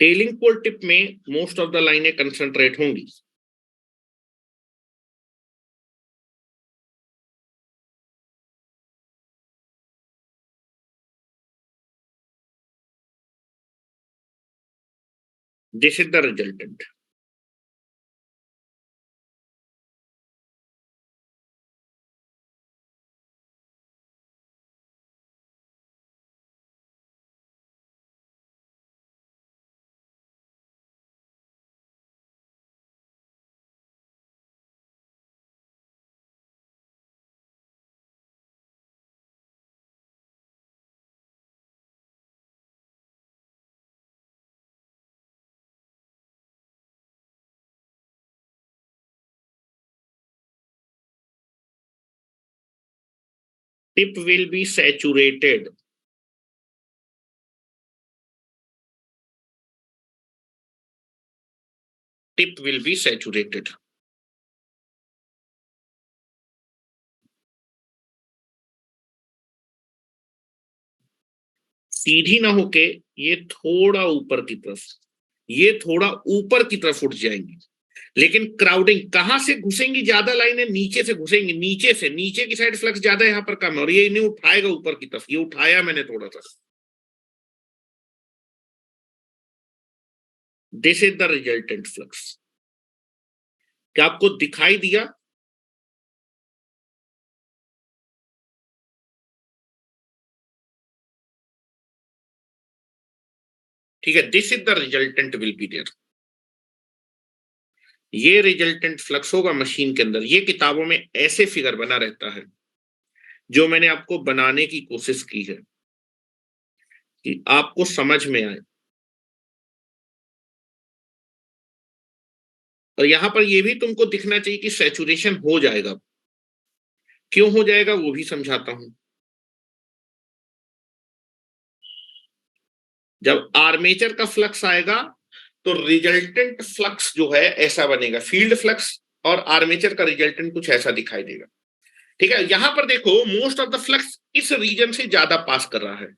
टेलिंग पोल टिप में मोस्ट ऑफ द लाइनें कंसंट्रेट होंगी। This is the resultant. Tip will be saturated. Tip will be saturated. सीधी ना होके ये थोड़ा ऊपर की तरफ, ये थोड़ा ऊपर की तरफ उठ जाएंगी। लेकिन क्राउडिंग कहां से घुसेंगी, ज्यादा लाइनें नीचे से घुसेंगी, नीचे से, नीचे की साइड फ्लक्स ज्यादा यहाँ पर कम है, और ये इन्हें उठाएगा ऊपर की तरफ। ये उठाया मैंने थोड़ा सा। This is the resultant flux. क्या आपको दिखाई दिया? ठीक है, this is the resultant will be there. ये रिजल्टेंट फ्लक्स होगा मशीन के अंदर। ये किताबों में ऐसे फिगर बना रहता है, जो मैंने आपको बनाने की कोशिश की है कि आपको समझ में आए। और यहां पर यह भी तुमको दिखना चाहिए कि सैचुरेशन हो जाएगा। क्यों हो जाएगा वो भी समझाता हूं। जब आर्मेचर का फ्लक्स आएगा तो रिजल्टेंट फ्लक्स जो है ऐसा बनेगा, फील्ड फ्लक्स, और आर्मेचर का रिजल्टेंट कुछ ऐसा दिखाई देगा। ठीक है, यहां पर देखो मोस्ट ऑफ द फ्लक्स इस रीजन से ज्यादा पास कर रहा है,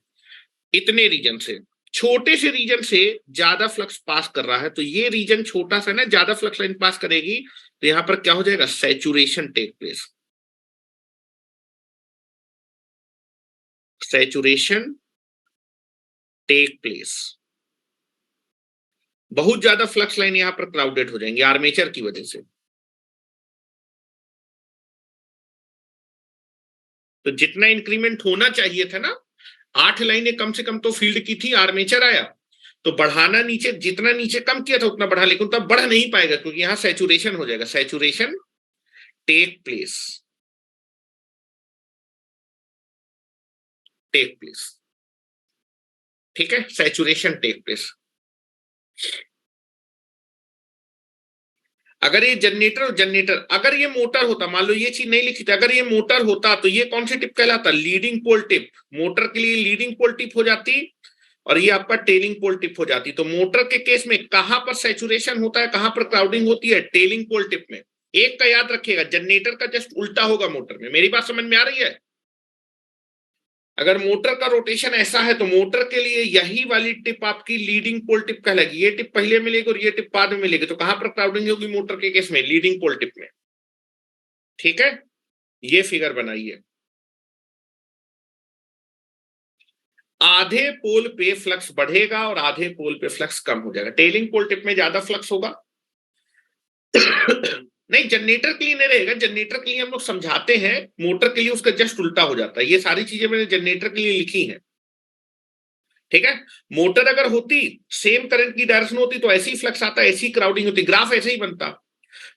इतने रीजन से, छोटे से रीजन से ज्यादा फ्लक्स पास कर रहा है। तो ये रीजन छोटा सा ना, ज्यादा फ्लक्स लाइन पास करेगी, तो यहां पर क्या हो जाएगा, saturation take place. Saturation take place. बहुत ज्यादा फ्लक्स लाइन यहां पर क्राउडेड हो जाएंगे आर्मेचर की वजह से। तो जितना इंक्रीमेंट होना चाहिए था ना, 8 लाइनें कम से कम तो फील्ड की थी, आर्मेचर आया तो बढ़ाना, नीचे जितना नीचे कम किया था उतना बढ़ा, लेकिन तब बढ़ नहीं पाएगा क्योंकि यहां सैचुरेशन हो जाएगा। Saturation take place. Take place, ठीक है, सैचुरेशन टेक प्लेस। अगर ये जनरेटर अगर ये मोटर होता, मान लो ये चीज नहीं लिखी थी, अगर ये मोटर होता तो ये कौन सी टिप कहलाता, लीडिंग पोल टिप। मोटर के लिए लीडिंग पोल टिप हो जाती और ये आपका टेलिंग पोल टिप हो जाती। तो मोटर के केस में कहां पर सैचुरेशन होता है, कहां पर क्राउडिंग होती है, टेलिंग पोल टिप में। एक का याद रखिएगा, जनरेटर का जस्ट उल्टा होगा मोटर में। मेरी बात समझ में आ रही है? अगर मोटर का रोटेशन ऐसा है तो मोटर के लिए यही वाली टिप आपकी लीडिंग पोल टिप कहलाएगी। ये टिप पहले मिलेगी और ये टिप बाद में मिलेगी। तो कहां पर क्राउडिंग होगी मोटर के केस में, लीडिंग पोल टिप में। ठीक है, ये फिगर बनाइए। आधे पोल पे फ्लक्स बढ़ेगा और आधे पोल पे फ्लक्स कम हो जाएगा। टेलिंग पोल टिप में ज्यादा फ्लक्स होगा। नहीं, जनरेटर के लिए नहीं रहेगा। जनरेटर के लिए हम लोग समझाते हैं, मोटर के लिए उसका जस्ट उल्टा हो जाता है। ये सारी चीजें मैंने जनरेटर के लिए लिखी हैं, ठीक है। मोटर अगर होती, सेम करंट की डायरेक्शन होती तो ऐसी फ्लक्स आता, ऐसी क्राउडिंग होती, ग्राफ ऐसे ही बनता।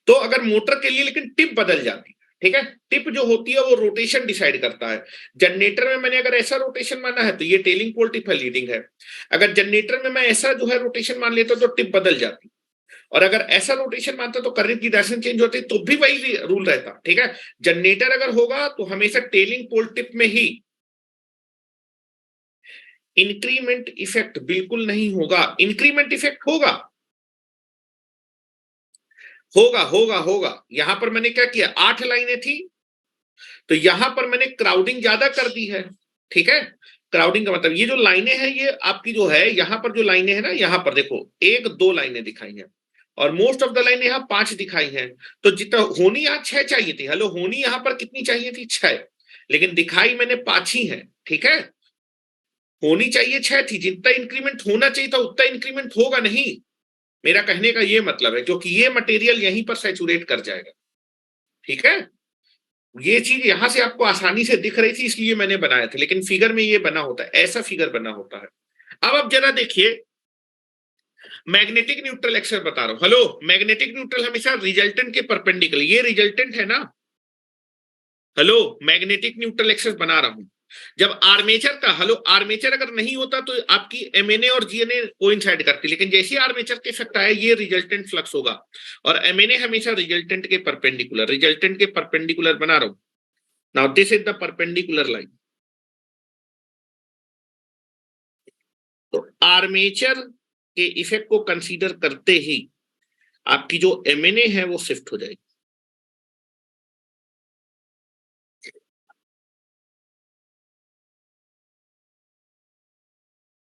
तो अगर मोटर के लिए लेकिन टिप बदल जाती, ठीक है। टिप जो होती है वो रोटेशन डिसाइड करता है। जनरेटर में मैंने अगर ऐसा रोटेशन माना है तो ये टेलिंग पोल टिप है, लीडिंग है। अगर जनरेटर में मैं ऐसा जो है रोटेशन मान लेता तो टिप बदल जाती, और अगर ऐसा रोटेशन मानता तो करंट की डायरेक्शन चेंज होती, तो भी वही रूल रहता, ठीक है। जनरेटर अगर होगा तो हमेशा टेलिंग पोल टिप में ही। इंक्रीमेंट इफेक्ट बिल्कुल नहीं होगा। इंक्रीमेंट इफेक्ट होगा, होगा होगा होगा। यहां पर मैंने क्या किया, 8 लाइनें थी तो यहां पर मैंने क्राउडिंग ज्यादा कर दी है, ठीक है। क्राउडिंग का मतलब ये जो लाइनें हैं ये आपकी जो है, यहां पर जो लाइनें हैं ना, यहां पर देखो 1 2 लाइनें दिखाई हैं और मोस्ट ऑफ द लाइनें यहां 5 दिखाई हैं। तो जितना होनी यहां 6 चाहिए थी, हेलो, होनी यहां पर कितनी चाहिए थी, 6, लेकिन दिखाई मैंने 5 ही है, ठीक है। होनी चाहिए 6 थी, जितना इंक्रीमेंट होना चाहिए था उतना इंक्रीमेंट होगा नहीं। मेरा कहने का ये मतलब है, क्योंकि ये मटेरियल यहीं पर सैचुरेट कर जाएगा, ठीक है। ये चीज यहां से आपको आसानी से दिख रही थी इसलिए मैंने बनाया था, लेकिन फिगर में ये बना होता है, ऐसा फिगर बना होता है। अब आप जरा देखिए, मैग्नेटिक न्यूट्रल एक्शन बता रहा हूं। हेलो, मैग्नेटिक न्यूट्रल हमेशा रिजल्टेंट के परपेंडिकुलर, ये रिजल्टेंट है ना। हेलो, मैग्नेटिक न्यूट्रल एक्सेस बना रहा हूं। जब आर्मेचर का, हेलो, आर्मेचर अगर नहीं होता तो आपकी एमएनए और जीएनए कोइंसाइड करती, लेकिन जैसे आर्मेचर के इफेक्ट आया ये रिजल्टेंट फ्लक्स होगा, और एमएनए हमेशा रिजल्टेंट के परपेंडिकुलर, रिजल्टेंट के परपेंडिकुलर बना रहा हूं। Now this is the perpendicular line. तो आर्मेचर के इफेक्ट को कंसीडर करते ही आपकी जो एमएनए है वो शिफ्ट हो जाएगी।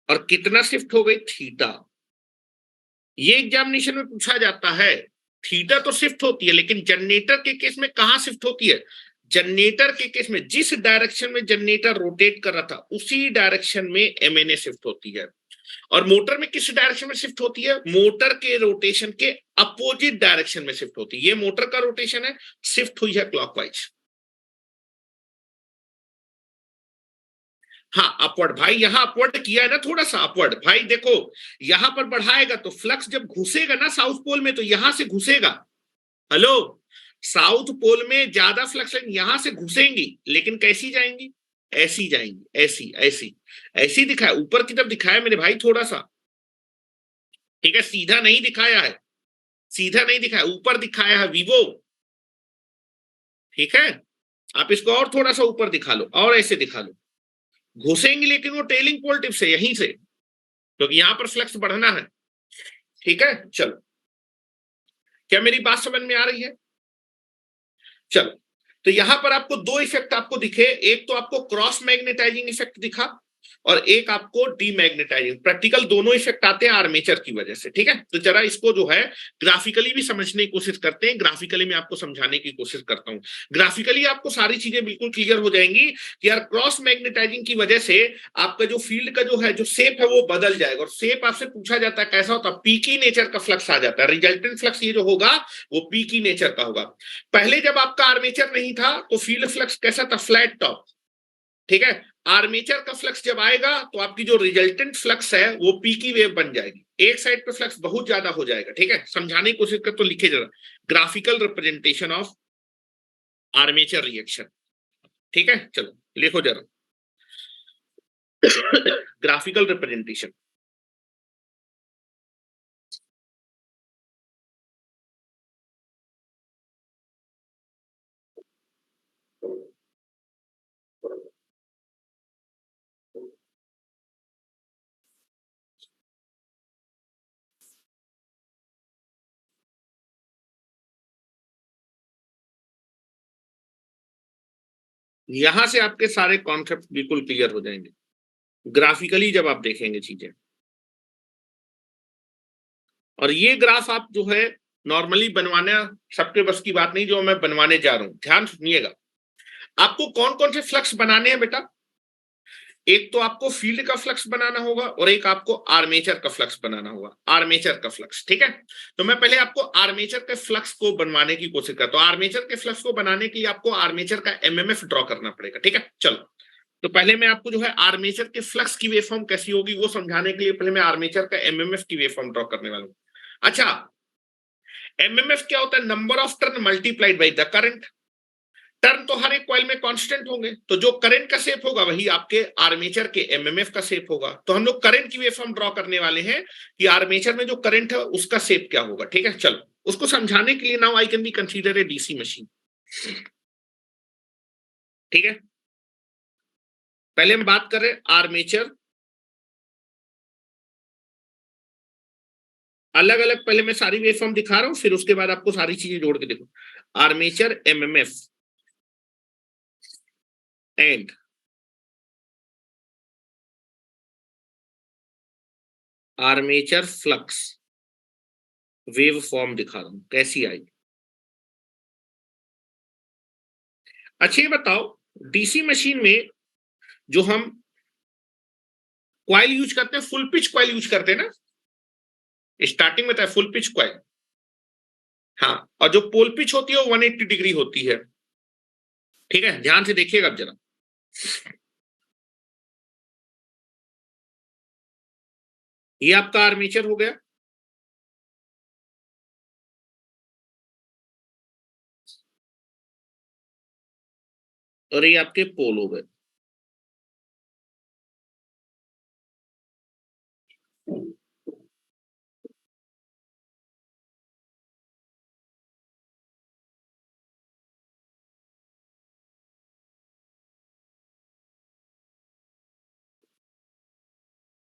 और कितना शिफ्ट हो गई, थीटा। ये एग्जामिनेशन में पूछा जाता है। थीटा तो शिफ्ट होती है, लेकिन जनरेटर के केस में कहां शिफ्ट होती है, जनरेटर के केस में जिस डायरेक्शन में जनरेटर रोटेट कर रहा था उसी डायरेक्शन में एमएनए शिफ्ट होती है। और मोटर में किस डायरेक्शन में शिफ्ट होती है, मोटर के रोटेशन के अपोजिट डायरेक्शन में शिफ्ट होती है। ये मोटर का रोटेशन है, शिफ्ट हुई है क्लॉकवाइज। हाँ, अपवर्ड भाई, यहां अपवर्ड किया है ना, थोड़ा सा अपवर्ड भाई। देखो यहां पर बढ़ाएगा तो फ्लक्स जब घुसेगा ना साउथ पोल में तो यहां से घुसेगा। हेलो, साउथ पोल में ज्यादा फ्लक्स लाइन यहां से घुसेंगी, लेकिन कैसी जाएंगी, ऐसी जाएंगी, ऐसी ऐसी ऐसी दिखाया, ऊपर की तरफ दिखाया मेरे भाई थोड़ा सा, ठीक है। सीधा नहीं दिखाया है, सीधा नहीं दिखाया, ऊपर दिखाया है विवो, ठीक है। आप इसको और थोड़ा सा ऊपर दिखा लो और ऐसे दिखा लो, घुसेंगी लेकिन वो टेलिंग पोल टिप से, यहीं से, क्योंकि यहां पर फ्लक्स बढ़ना है, ठीक है। चलो, क्या मेरी बात समझ में आ रही है? चलो, तो यहां पर आपको 2 इफेक्ट आपको दिखे, एक तो आपको क्रॉस मैग्नेटाइजिंग इफेक्ट दिखा और एक आपको डीमैग्नेटाइजिंग। प्रैक्टिकल दोनों इफेक्ट आते हैं आर्मेचर की वजह से, ठीक है। तो जरा इसको जो है ग्राफिकली भी समझने की कोशिश करते हैं, ग्राफिकली मैं आपको समझाने की कोशिश करता हूं। ग्राफिकली आपको सारी चीजें बिल्कुल क्लियर हो जाएंगी कि यार क्रॉस मैग्नेटाइजिंग की वजह से आपका जो फील्ड का जो है, जो शेप है वो बदल जाएगा। और शेप आपसे पूछा जाता है कैसा होता है, पीकी नेचर का फ्लक्स आ जाता है। रिजल्टेंट फ्लक्स ये जो होगा वो पीकी नेचर का होगा। पहले जब आपका आर्मेचर नहीं था तो फील्ड फ्लक्स कैसा था, फ्लैट टॉप, ठीक है। आर्मेचर का फ्लक्स जब आएगा तो आपकी जो रिजल्टेंट फ्लक्स है वो पी की वेव बन जाएगी, एक साइड पे फ्लक्स बहुत ज्यादा हो जाएगा, ठीक है। समझाने की कोशिश कर तो लिखे जरा, graphical representation of armature reaction, ठीक है। चलो लिखो जरा, ग्राफिकल रिप्रेजेंटेशन। यहां से आपके सारे कॉन्सेप्ट बिल्कुल क्लियर हो जाएंगे ग्राफिकली जब आप देखेंगे चीजें। और ये ग्राफ आप जो है नॉर्मली बनवाना सबके बस की बात नहीं, जो मैं बनवाने जा रहा हूं, ध्यान सुनिएगा। आपको कौन कौन से फ्लक्स बनाने हैं बेटा? एक तो आपको फील्ड का फ्लक्स बनाना होगा और एक आपको आर्मेचर का फ्लक्स बनाना होगा, आर्मेचर का फ्लक्स, ठीक है। तो मैं पहले आपको आर्मेचर के फ्लक्स को बनवाने की कोशिश करता हूं। आर्मेचर के फ्लक्स को बनाने के लिए आपको आर्मेचर का एमएमएफ ड्रॉ करना पड़ेगा, ठीक है। चलो, तो पहले मैं आपको जो है आर्मेचर के फ्लक्स की वेवफॉर्म कैसी होगी वो समझाने के लिए पहले मैं आर्मेचर का एमएमएफ की वेवफॉर्म ड्रॉ करने वाला हूं। अच्छा, एमएमएफ क्या होता है? Number of turn multiplied by the current. Turn तो हर एक कॉइल में कांस्टेंट होंगे, तो जो करंट का शेप होगा वही आपके आर्मेचर के एमएमएफ का शेप होगा। तो हम लोग करंट की वेवफॉर्म ड्रॉ करने वाले हैं कि आर्मेचर में जो करंट है उसका शेप क्या होगा, ठीक है। चलो, उसको समझाने के लिए now I can be consider a DC machine, ठीक है। पहले हम बात कर रहे हैं आर्मेचर, अलग अलग पहले मैं सारी वेवफॉर्म दिखा रहा हूं, फिर उसके बाद आपको सारी चीजें जोड़ के देखो। Armature MMF and armature flux wave form दिखा रहा हूं कैसी आई। अच्छा ये बताओ, डीसी मशीन में जो हम क्वाइल यूज करते हैं, फुल पिच क्वाइल यूज करते हैं ना, स्टार्टिंग में था फुल पिच क्वाइल। हाँ, और जो पोल पिच होती है वो 180 डिग्री होती है, ठीक है। ध्यान से देखिएगा अब जरा, ये आपका आर्मेचर हो गया, और ये आपके पोल हो गए।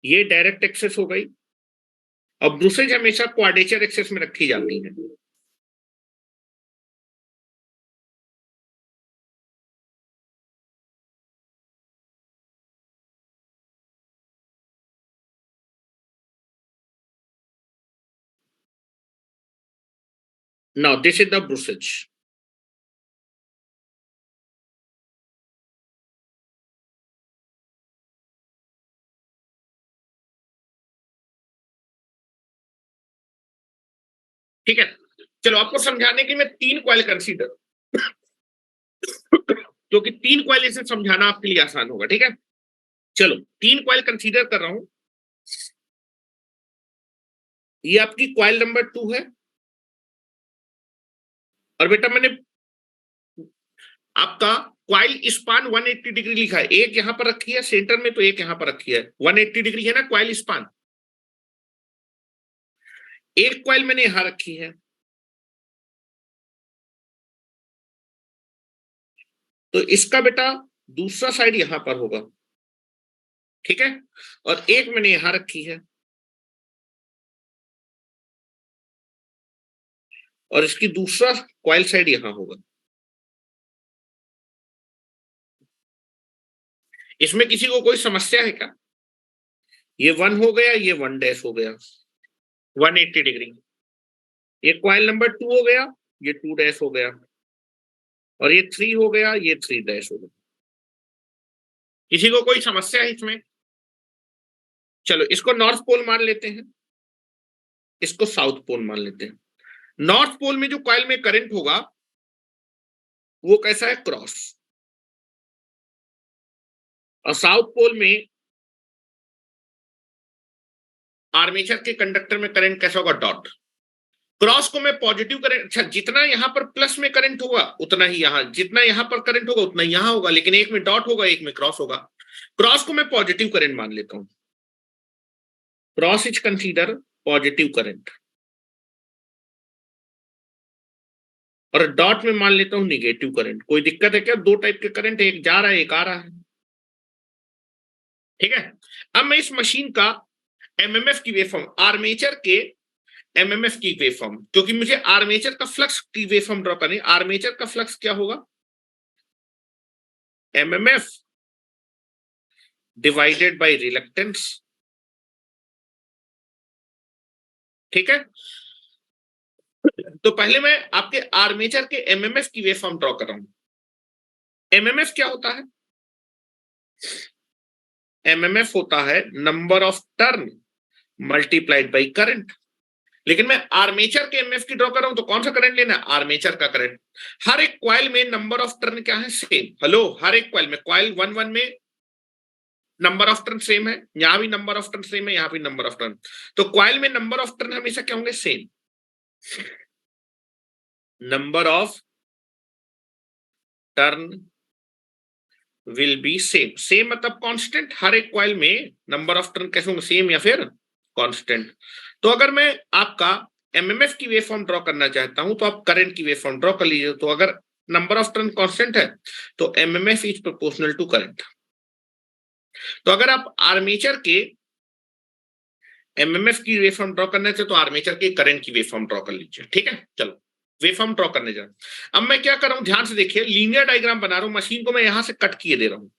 ये डायरेक्ट एक्सेस हो गई। अब ब्रूसेज हमेशा क्वाड्रेचर एक्सेस में रखी जाती है। नाउ दिस इज द ब्रूसेज, ठीक है। चलो, आपको समझाने के मैं तीन क्वाइल कंसीडर, क्योंकि तीन क्वाइल इसे समझाना आपके लिए आसान होगा, ठीक है। चलो, तीन क्वाइल कंसीडर कर रहा हूं। ये आपकी क्वाइल नंबर 2 है, और बेटा मैंने आपका क्वाइल स्पान 180 डिग्री लिखा है, एक यहां पर रखी है सेंटर में, तो एक यहां पर रखी है, 180 डिग्री है ना क्वाइल स्पान। एक क्वाइल मैंने यहां रखी है, तो इसका बेटा दूसरा साइड यहां पर होगा, ठीक है। और एक मैंने यहां रखी है, और इसकी दूसरा क्वाइल साइड यहां होगा। इसमें किसी को कोई समस्या है क्या? ये 1 हो गया, ये 1 डैश हो गया, 180 डिग्री। ये क्वाइल नंबर 2 हो गया, ये 2 डैश हो गया, और ये 3 हो गया, ये 3 डैश हो गया। किसी को कोई समस्या है इसमें? चलो, इसको नॉर्थ पोल मान लेते हैं, इसको साउथ पोल मान लेते हैं। नॉर्थ पोल में जो कॉइल में करंट होगा वो कैसा है? क्रॉस। और साउथ पोल में आर्मेचर के कंडक्टर में करंट कैसा होगा? डॉट। क्रॉस को मैं पॉजिटिव करंट, अच्छा जितना यहां पर प्लस में करंट होगा उतना ही यहां, जितना यहां पर करंट होगा उतना ही यहां होगा, लेकिन एक में डॉट होगा एक में क्रॉस होगा। क्रॉस को मैं पॉजिटिव करंट मान लेता हूं, cross is consider positive current, और डॉट में मान लेता हूं निगेटिव करंट। कोई दिक्कत है क्या? दो टाइप के करंट, एक जा रहा है एक आ रहा है, ठीक है। अब मैं इस मशीन का एमएमएफ की वेवफॉर्म, आर्मेचर के एमएमएफ की वेवफॉर्म, क्योंकि मुझे आर्मेचर का फ्लक्स की वेवफॉर्म ड्रॉ करनी। आर्मेचर का फ्लक्स क्या होगा? एमएमएफ डिवाइडेड बाय रिलक्टेंस, ठीक है। तो पहले मैं आपके आर्मेचर के एमएमएफ की वेवफॉर्म ड्रॉ कर रहा हूं। एमएमएफ क्या होता है? एमएमएफ होता है number of turn multiplied by current. लेकिन मैं आर्मेचर के एमएफ की ड्रॉ कर रहा हूं, तो कौन सा करंट लेना है? आर्मेचर का करंट। हर एक कॉइल में नंबर ऑफ टर्न क्या है? सेम। हेलो, हर एक कॉइल में, कॉइल 1 में नंबर ऑफ टर्न सेम है, यहां भी नंबर ऑफ टर्न सेम है, यहां भी नंबर ऑफ टर्न। तो कॉइल में नंबर ऑफ टर्न हमेशा क्या होंगे? Same. Number of turn will be same. Same मतलब कांस्टेंट। हर एक कॉइल में नंबर ऑफ टर्न कैसे होंगे? सेम या फिर कांस्टेंट। तो अगर मैं आपका एमएमएफ की वेव फॉर्म ड्रॉ करना चाहता हूं तो आप करंट की वेव फॉर्म ड्रॉ कर लीजिए। तो अगर नंबर ऑफ टर्न कांस्टेंट है तो MMF is proportional to current. तो अगर आप आर्मेचर के एमएमएफ की वेव फॉर्म ड्रॉ करना चाहते तो आर्मेचर के करंट की वेव फॉर्म ड्रॉ कर लीजिए, ठीक है। चलो वेव फॉर्म ड्रॉ करने जा। अब मैं क्या कर रहा हूं, ध्यान से देखिए, लीनियर डायग्राम बना रहा हूं। मशीन को मैं यहां से कट किए दे रहा हूं,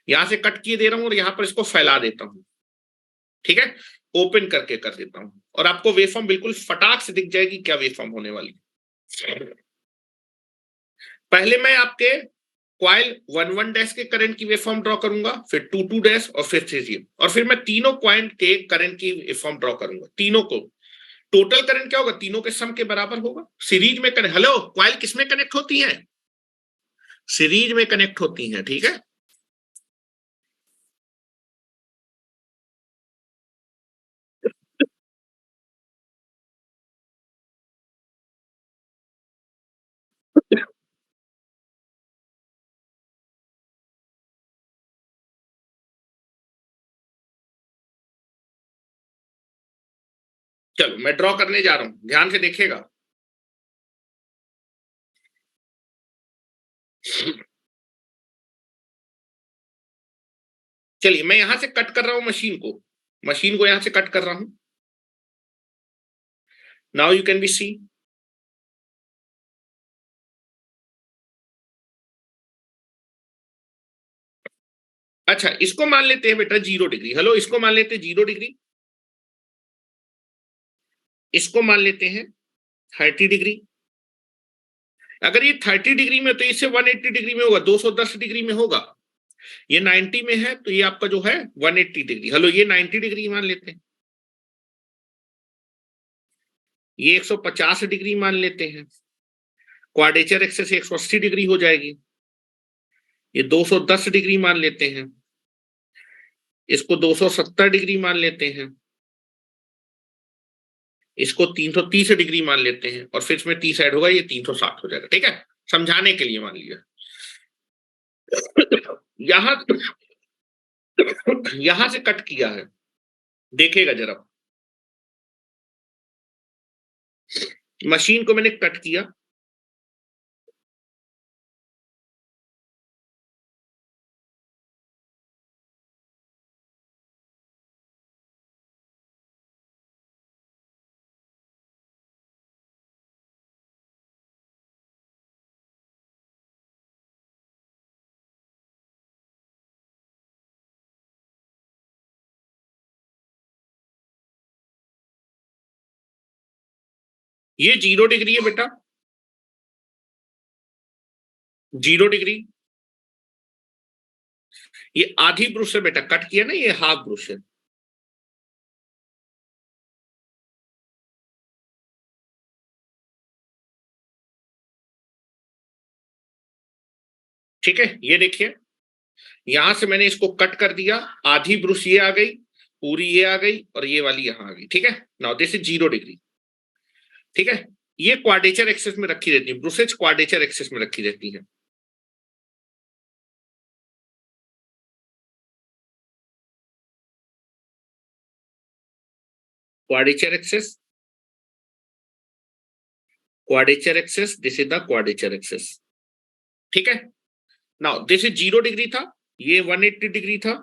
यहां से कट किए दे रहा हूं और यहां पर इसको फैला देता हूं, ठीक है। ओपन करके कर देता हूं और आपको वेवफॉर्म बिल्कुल फटाक से दिख जाएगी क्या वेवफॉर्म होने वाली। पहले मैं आपके कॉइल 1 डैश के करंट की वेवफॉर्म ड्रॉ करूंगा, फिर 2 डैश और फिर 3 और फिर मैं तीनों कॉइल के करंट की वेवफॉर्म ड्रॉ करूंगा। तीनों को टोटल करंट क्या होगा? तीनों के सम के बराबर होगा। सीरीज में कनेक्ट, हेलो, कॉइल किसमें कनेक्ट होती है? सीरीज में कनेक्ट होती है, ठीक है। चलो मैं ड्रॉ करने जा रहा हूं, ध्यान से देखिएगा। चलिए मैं यहां से कट कर रहा हूं मशीन को यहां से कट कर रहा हूं। Now you can be see. अच्छा इसको मान लेते हैं बेटा 0 डिग्री। हेलो, इसको मान लेते हैं 0 डिग्री, इसको मान लेते हैं 30 डिग्री। अगर ये 30 डिग्री में तो इससे 180 डिग्री में होगा, 210 डिग्री में होगा। ये 90 में है तो ये आपका जो है 180 डिग्री। हेलो, ये 90 डिग्री मान लेते हैं, ये 150 डिग्री मान लेते हैं। क्वाड्रेचर एक्सिस 180 डिग्री हो जाएगी। ये 210 डिग्री मान लेते हैं, इसको 270 डिग्री मान लेते हैं, इसको 330 डिग्री मान लेते हैं और फिर इसमें 30 ऐड होगा, ये 360 हो जाएगा, ठीक है। समझाने के लिए मान लिया। यहां यहां से कट किया है, देखेगा जरा। मशीन को मैंने कट किया, ये 0 डिग्री है बेटा, 0 डिग्री। ये आधी ब्रुश से बेटा कट किया ना, ये हाफ ब्रुश है, ठीक है। ये देखिए यहां से मैंने इसको कट कर दिया, आधी ब्रुश ये आ गई, पूरी ये आ गई और ये वाली यहां आ गई, ठीक है। Now this is 0 degree. ठीक है, ये क्वाड्रेचर एक्सिस में रखी रहती है, ब्रुसेज क्वाड्रेचर एक्सिस में रखी रहती है। Quadrature axis, quadrature axis, this is the quadrature axis. ठीक है, नाउ दिस इज 0 डिग्री था, ये 180 डिग्री था,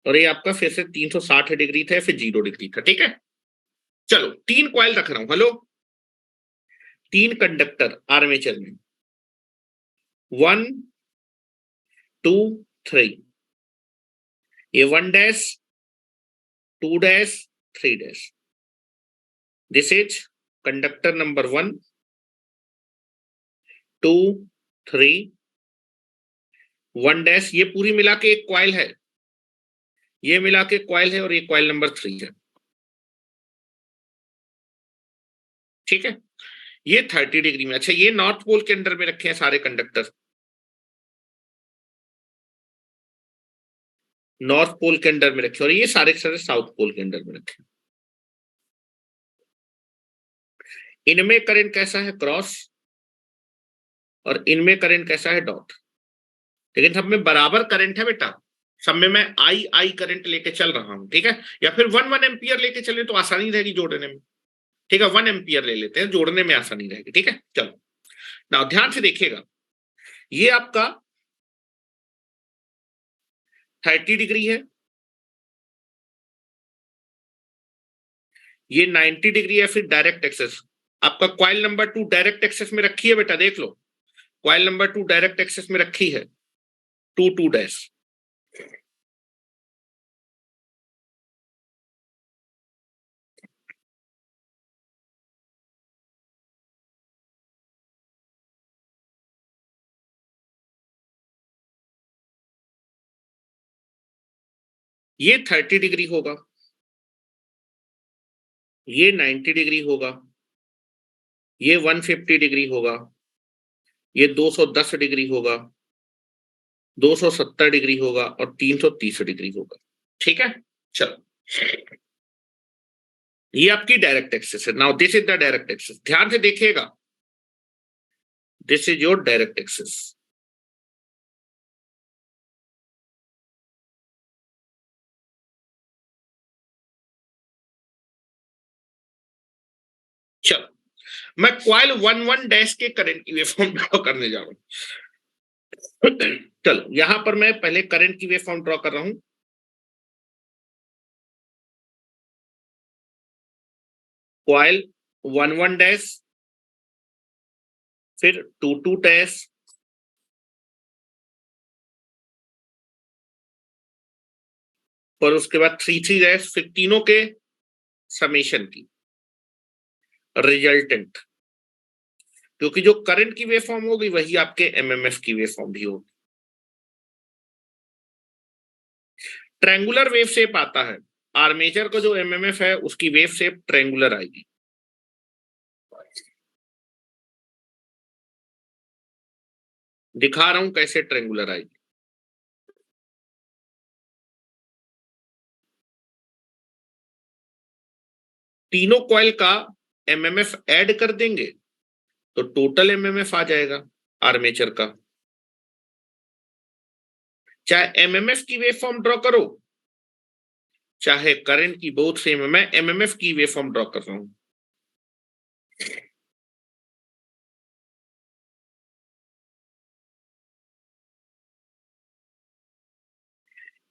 और ये आपका फिर से 360 डिग्री था, फिर 0 डिग्री था। ठीक है, चलो 3 कॉइल रख रहा हूं, हेलो, 3 कंडक्टर आर्मेचर में, 1 2 3, ये 1 dash, 2 dash, 3 dash, this is conductor number 1 2 3 1 dash, ये पूरी मिला के एक कॉइल है, ये मिला के कॉइल है, और ये कॉइल नंबर 3 है। ठीक है, ये 30 डिग्री में। अच्छा, ये नॉर्थ पोल के अंदर में रखे हैं सारे कंडक्टर, नॉर्थ पोल के अंदर में रखे, और ये सारे के सारे साउथ पोल के अंदर में रखे। इनमें करंट कैसा है, क्रॉस, और इनमें करंट कैसा है, डॉट। लेकिन सब में बराबर करंट है बेटा, सब में मैं आई आई करंट लेके चल रहा हूं। ठीक है, या फिर 1 1 एम्पियर लेके चले तो आसानी रहेगी जोड़ने में। ठीक है, 1 एम्पियर ले लेते हैं, जोड़ने में आसानी रहेगी। ठीक है, चलो ना ध्यान से देखिएगा, ये आपका 30 डिग्री है, ये 90 डिग्री है, फिर डायरेक्ट एक्सेस। आपका कॉइल नंबर 2 डायरेक्ट एक्सेस में रखी है बेटा, देख लो, कॉइल नंबर 2 डायरेक्ट एक्सेस में रखी है, 2 2 डैश। ये 30 डिग्री होगा, ये 90 डिग्री होगा, ये 150 डिग्री होगा, ये 210 डिग्री होगा, 270 डिग्री होगा, और 330 डिग्री होगा। ठीक है, चलो ये आपकी डायरेक्ट एक्सिस है। Now this is the direct axis, ध्यान से देखिएगा, this is your direct axis. चलो मैं क्वाइल 1 1 डैश के करंट की वेवफॉर्म ड्रॉ करने जा रहा हूं। चलो यहां पर मैं पहले करंट की वेवफॉर्म ड्रॉ कर रहा हूं, क्वाइल 1 1 डैश, फिर 2 2 डैश, और उसके बाद 3 3 डैश, फिर तीनों के समेशन की रिजल्टेंट, क्योंकि जो करंट की वेवफॉर्म होगी वही आपके एमएमएफ की वेवफॉर्म भी होगी। ट्रायंगुलर वेव शेप आता है, आर्मेचर का जो एमएमएफ है उसकी वेव शेप ट्रायंगुलर आएगी। दिखा रहा हूं कैसे ट्रायंगुलर आएगी। तीनों कॉइल का एमएमएफ ऐड कर देंगे तो टोटल एमएमएफ आ जाएगा आर्मेचर का। चाहे एमएमएफ की वेव फॉर्म ड्रॉ करो, चाहे करंट की, बोथ सेम है। मैं एमएमएफ की वेव फॉर्म ड्रॉ कर रहा हूं।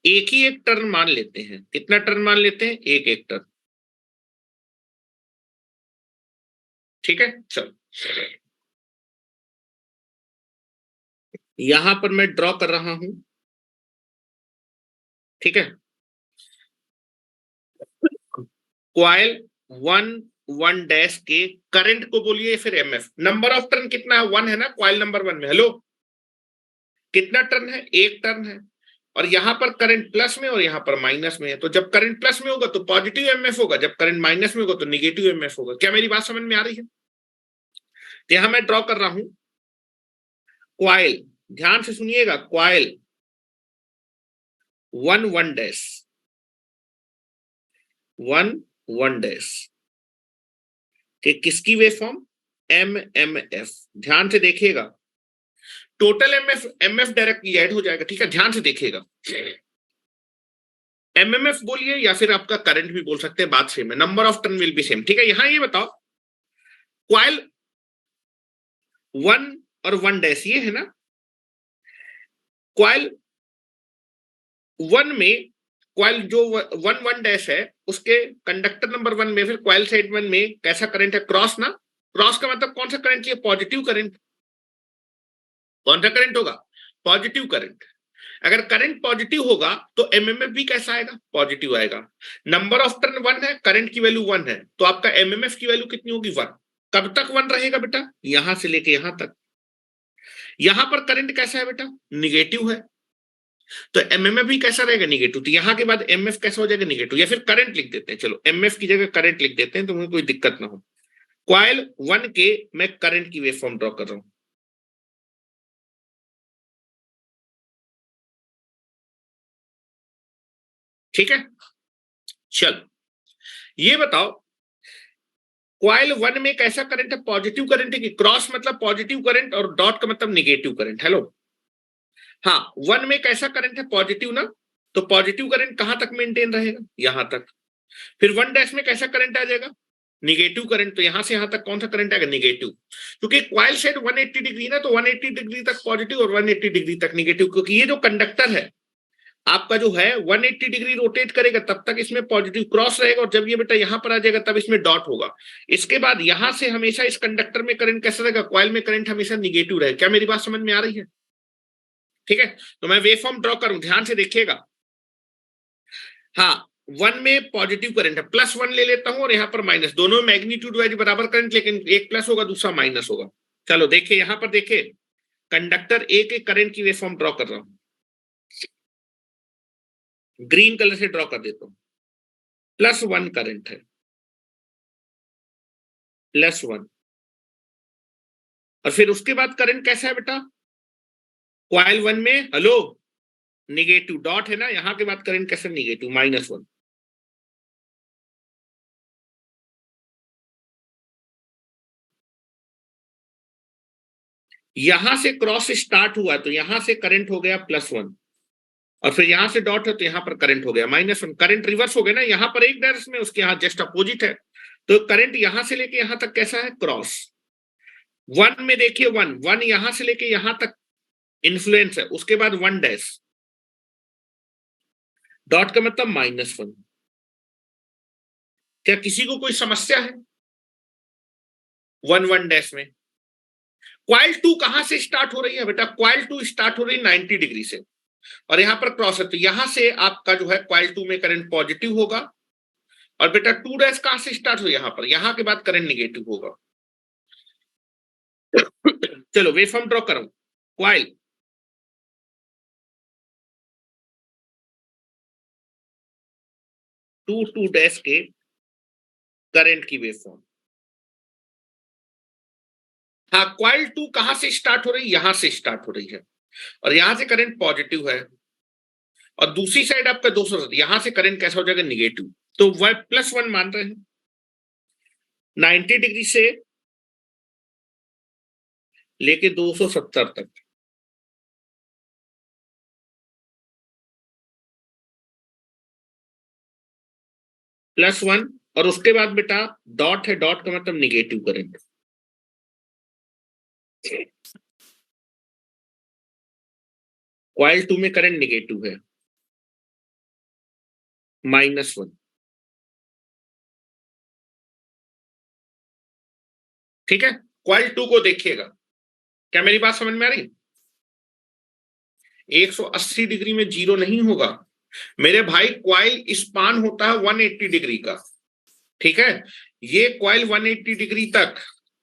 एक ही एक टर्न मान लेते हैं, कितना टर्न मान लेते हैं, एक एक टर्न। ठीक है, चलो यहां पर मैं ड्रॉ कर रहा हूं। ठीक है, क्वाइल 1 1 डैश के करंट को बोलिए, फिर एमएफ। नंबर ऑफ टर्न कितना है, 1 है ना क्वाइल नंबर 1 में। हेलो, कितना टर्न है, एक टर्न है, और यहां पर करंट प्लस में और यहां पर माइनस में है। तो जब करंट प्लस में होगा तो पॉजिटिव एमएफ होगा, जब करंट माइनस में होगा तो निगेटिव एमएफ होगा। क्या मेरी बात समझ में आ रही है? तो यहां मैं ड्रॉ कर रहा हूं क्वाइल, ध्यान से सुनिएगा, क्वाइल 1 1 डैश, 1 1 डैश, कि किसकी वेवफॉर्म, एमएमएफ। ध्यान से देखिएगा, टोटल एमएफ डायरेक्टली ऐड हो जाएगा, ठीक है, ध्यान से देखिएगा। एमएमएफ बोलिए या फिर आपका करंट भी बोल सकते हैं, बात सेम है, number of turn will be same, ठीक है। यहां ये बताओ, क्वाइल 1 और 1 डैश ये है ना, क्वाइल 1 में, क्वाइल जो 1 डैश है उसके कंडक्टर नंबर 1 में, फिर क्वाइल साइड 1 में कैसा करंट है, क्रॉस ना। क्रॉस का मतलब कौन सा करंट चाहिए, पॉजिटिव करंट। कौन सा करंट होगा, पॉजिटिव करंट। अगर करंट पॉजिटिव होगा तो एमएमएफ भी कैसा आएगा, पॉजिटिव आएगा। नंबर ऑफ टर्न 1 है, करंट की वैल्यू 1 है, तो आपका एमएमएफ की वैल्यू कितनी होगी, 1। कब तक 1 रहेगा बेटा, यहां से लेके यहां तक। यहां पर करंट कैसा है बेटा, निगेटिव है, तो एमएमएफ भी कैसा रहेगा, निगेटिव। तो यहां के बाद एमएफ कैसा हो जाएगा, निगेटिव, या फिर करंट लिख देते हैं, चलो एमएफ की जगह करंट लिख देते हैं तो मुझे कोई दिक्कत ना हो। क्वाइल 1 के मैं करंट की वेवफॉर्म ड्रॉ कर रहा हूं, ठीक है। चलो ये बताओ, क्वाइल 1 में कैसा करंट है, पॉजिटिव करंट है कि क्रॉस मतलब पॉजिटिव करंट और डॉट का मतलब निगेटिव करंट। हेलो, हाँ, 1 में कैसा करंट है, पॉजिटिव ना, तो पॉजिटिव करंट कहां तक मेंटेन रहेगा, यहां तक। फिर 1 डैश में कैसा करंट आ जाएगा, निगेटिव करंट, तो यहां से यहां तक कौन सा करंट आएगा, निगेटिव। क्योंकि क्वाइल साइड 180 डिग्री ना, तो 180 डिग्री तक पॉजिटिव और 180 डिग्री तक निगेटिव, क्योंकि ये जो कंडक्टर है आपका जो है 180 डिग्री रोटेट करेगा तब तक इसमें पॉजिटिव क्रॉस रहेगा, और जब ये बेटा यहां पर आ जाएगा तब इसमें डॉट होगा। इसके बाद यहां से हमेशा इस कंडक्टर में करंट कैसा रहेगा, क्वाइल में करंट हमेशा निगेटिव रहेगा। क्या मेरी बात समझ में आ रही है, ठीक है। तो मैं वेव फॉर्म ड्रॉ करूं, ध्यान से देखिएगा। हाँ, 1 में पॉजिटिव करंट है, +1 ले लेता हूं और यहाँ पर माइनस, दोनों मैग्नीट्यूड वाइज बराबर करंट, लेकिन एक प्लस होगा दूसरा माइनस होगा। चलो देखिए, यहां पर देखिए, कंडक्टर ए के करंट की वेव फॉर्म ड्रॉ कर रहा हूं, ग्रीन कलर से ड्रॉ कर देता हूं। +1 करंट है, +1, और फिर उसके बाद करंट कैसा है बेटा, क्वाइल 1 में, हेलो, निगेटिव, डॉट है ना, यहां के बाद करंट कैसा, निगेटिव, -1। यहां से क्रॉस स्टार्ट हुआ तो यहां से करंट हो गया +1, और फिर यहां से डॉट है तो यहां पर करंट हो गया -1। करंट रिवर्स हो गया ना, यहां पर एक डायरेक्शन में, उसके यहां जस्ट अपोजिट है, तो करंट यहां से लेके यहां तक कैसा है, क्रॉस। 1 में देखिए, 1 यहां से लेके यहां तक इन्फ्लुएंस है, उसके बाद 1 डैश, डॉट का मतलब -1। क्या किसी को कोई समस्या है 1 डैश में? क्वाइल 2 कहां से स्टार्ट हो रही है बेटा, क्वाइल 2 स्टार्ट हो रही है 90 डिग्री से, और यहां पर क्रॉस है, तो यहां से आपका जो है क्वाइल 2 में करंट पॉजिटिव होगा, और बेटा 2 डैश कहां से स्टार्ट हो, यहां पर, यहां के बाद करंट निगेटिव होगा। चलो वेवफॉर्म ड्रॉ करूं, क्वाइल 2 डैश के करंट की वेवफॉर्म। हाँ, क्वाइल 2 कहां से स्टार्ट हो रही है, यहां से स्टार्ट हो रही है, और यहां से करंट पॉजिटिव है, और दूसरी साइड आपका 270, यहां से करंट कैसा हो जाएगा, निगेटिव। तो वह +1 मान रहे हैं, 90 डिग्री से लेके 270 तक, +1, और उसके बाद बेटा डॉट है, डॉट का मतलब निगेटिव करंट। क्वाइल 2 में करंट निगेटिव है, -1, ठीक है। क्वाइल 2 को देखिएगा, क्या मेरी बात समझ में आ रही, 180 डिग्री में जीरो नहीं होगा मेरे भाई, क्वाइल स्पान होता है 180 डिग्री का, ठीक है। ये क्वाइल 180 डिग्री तक,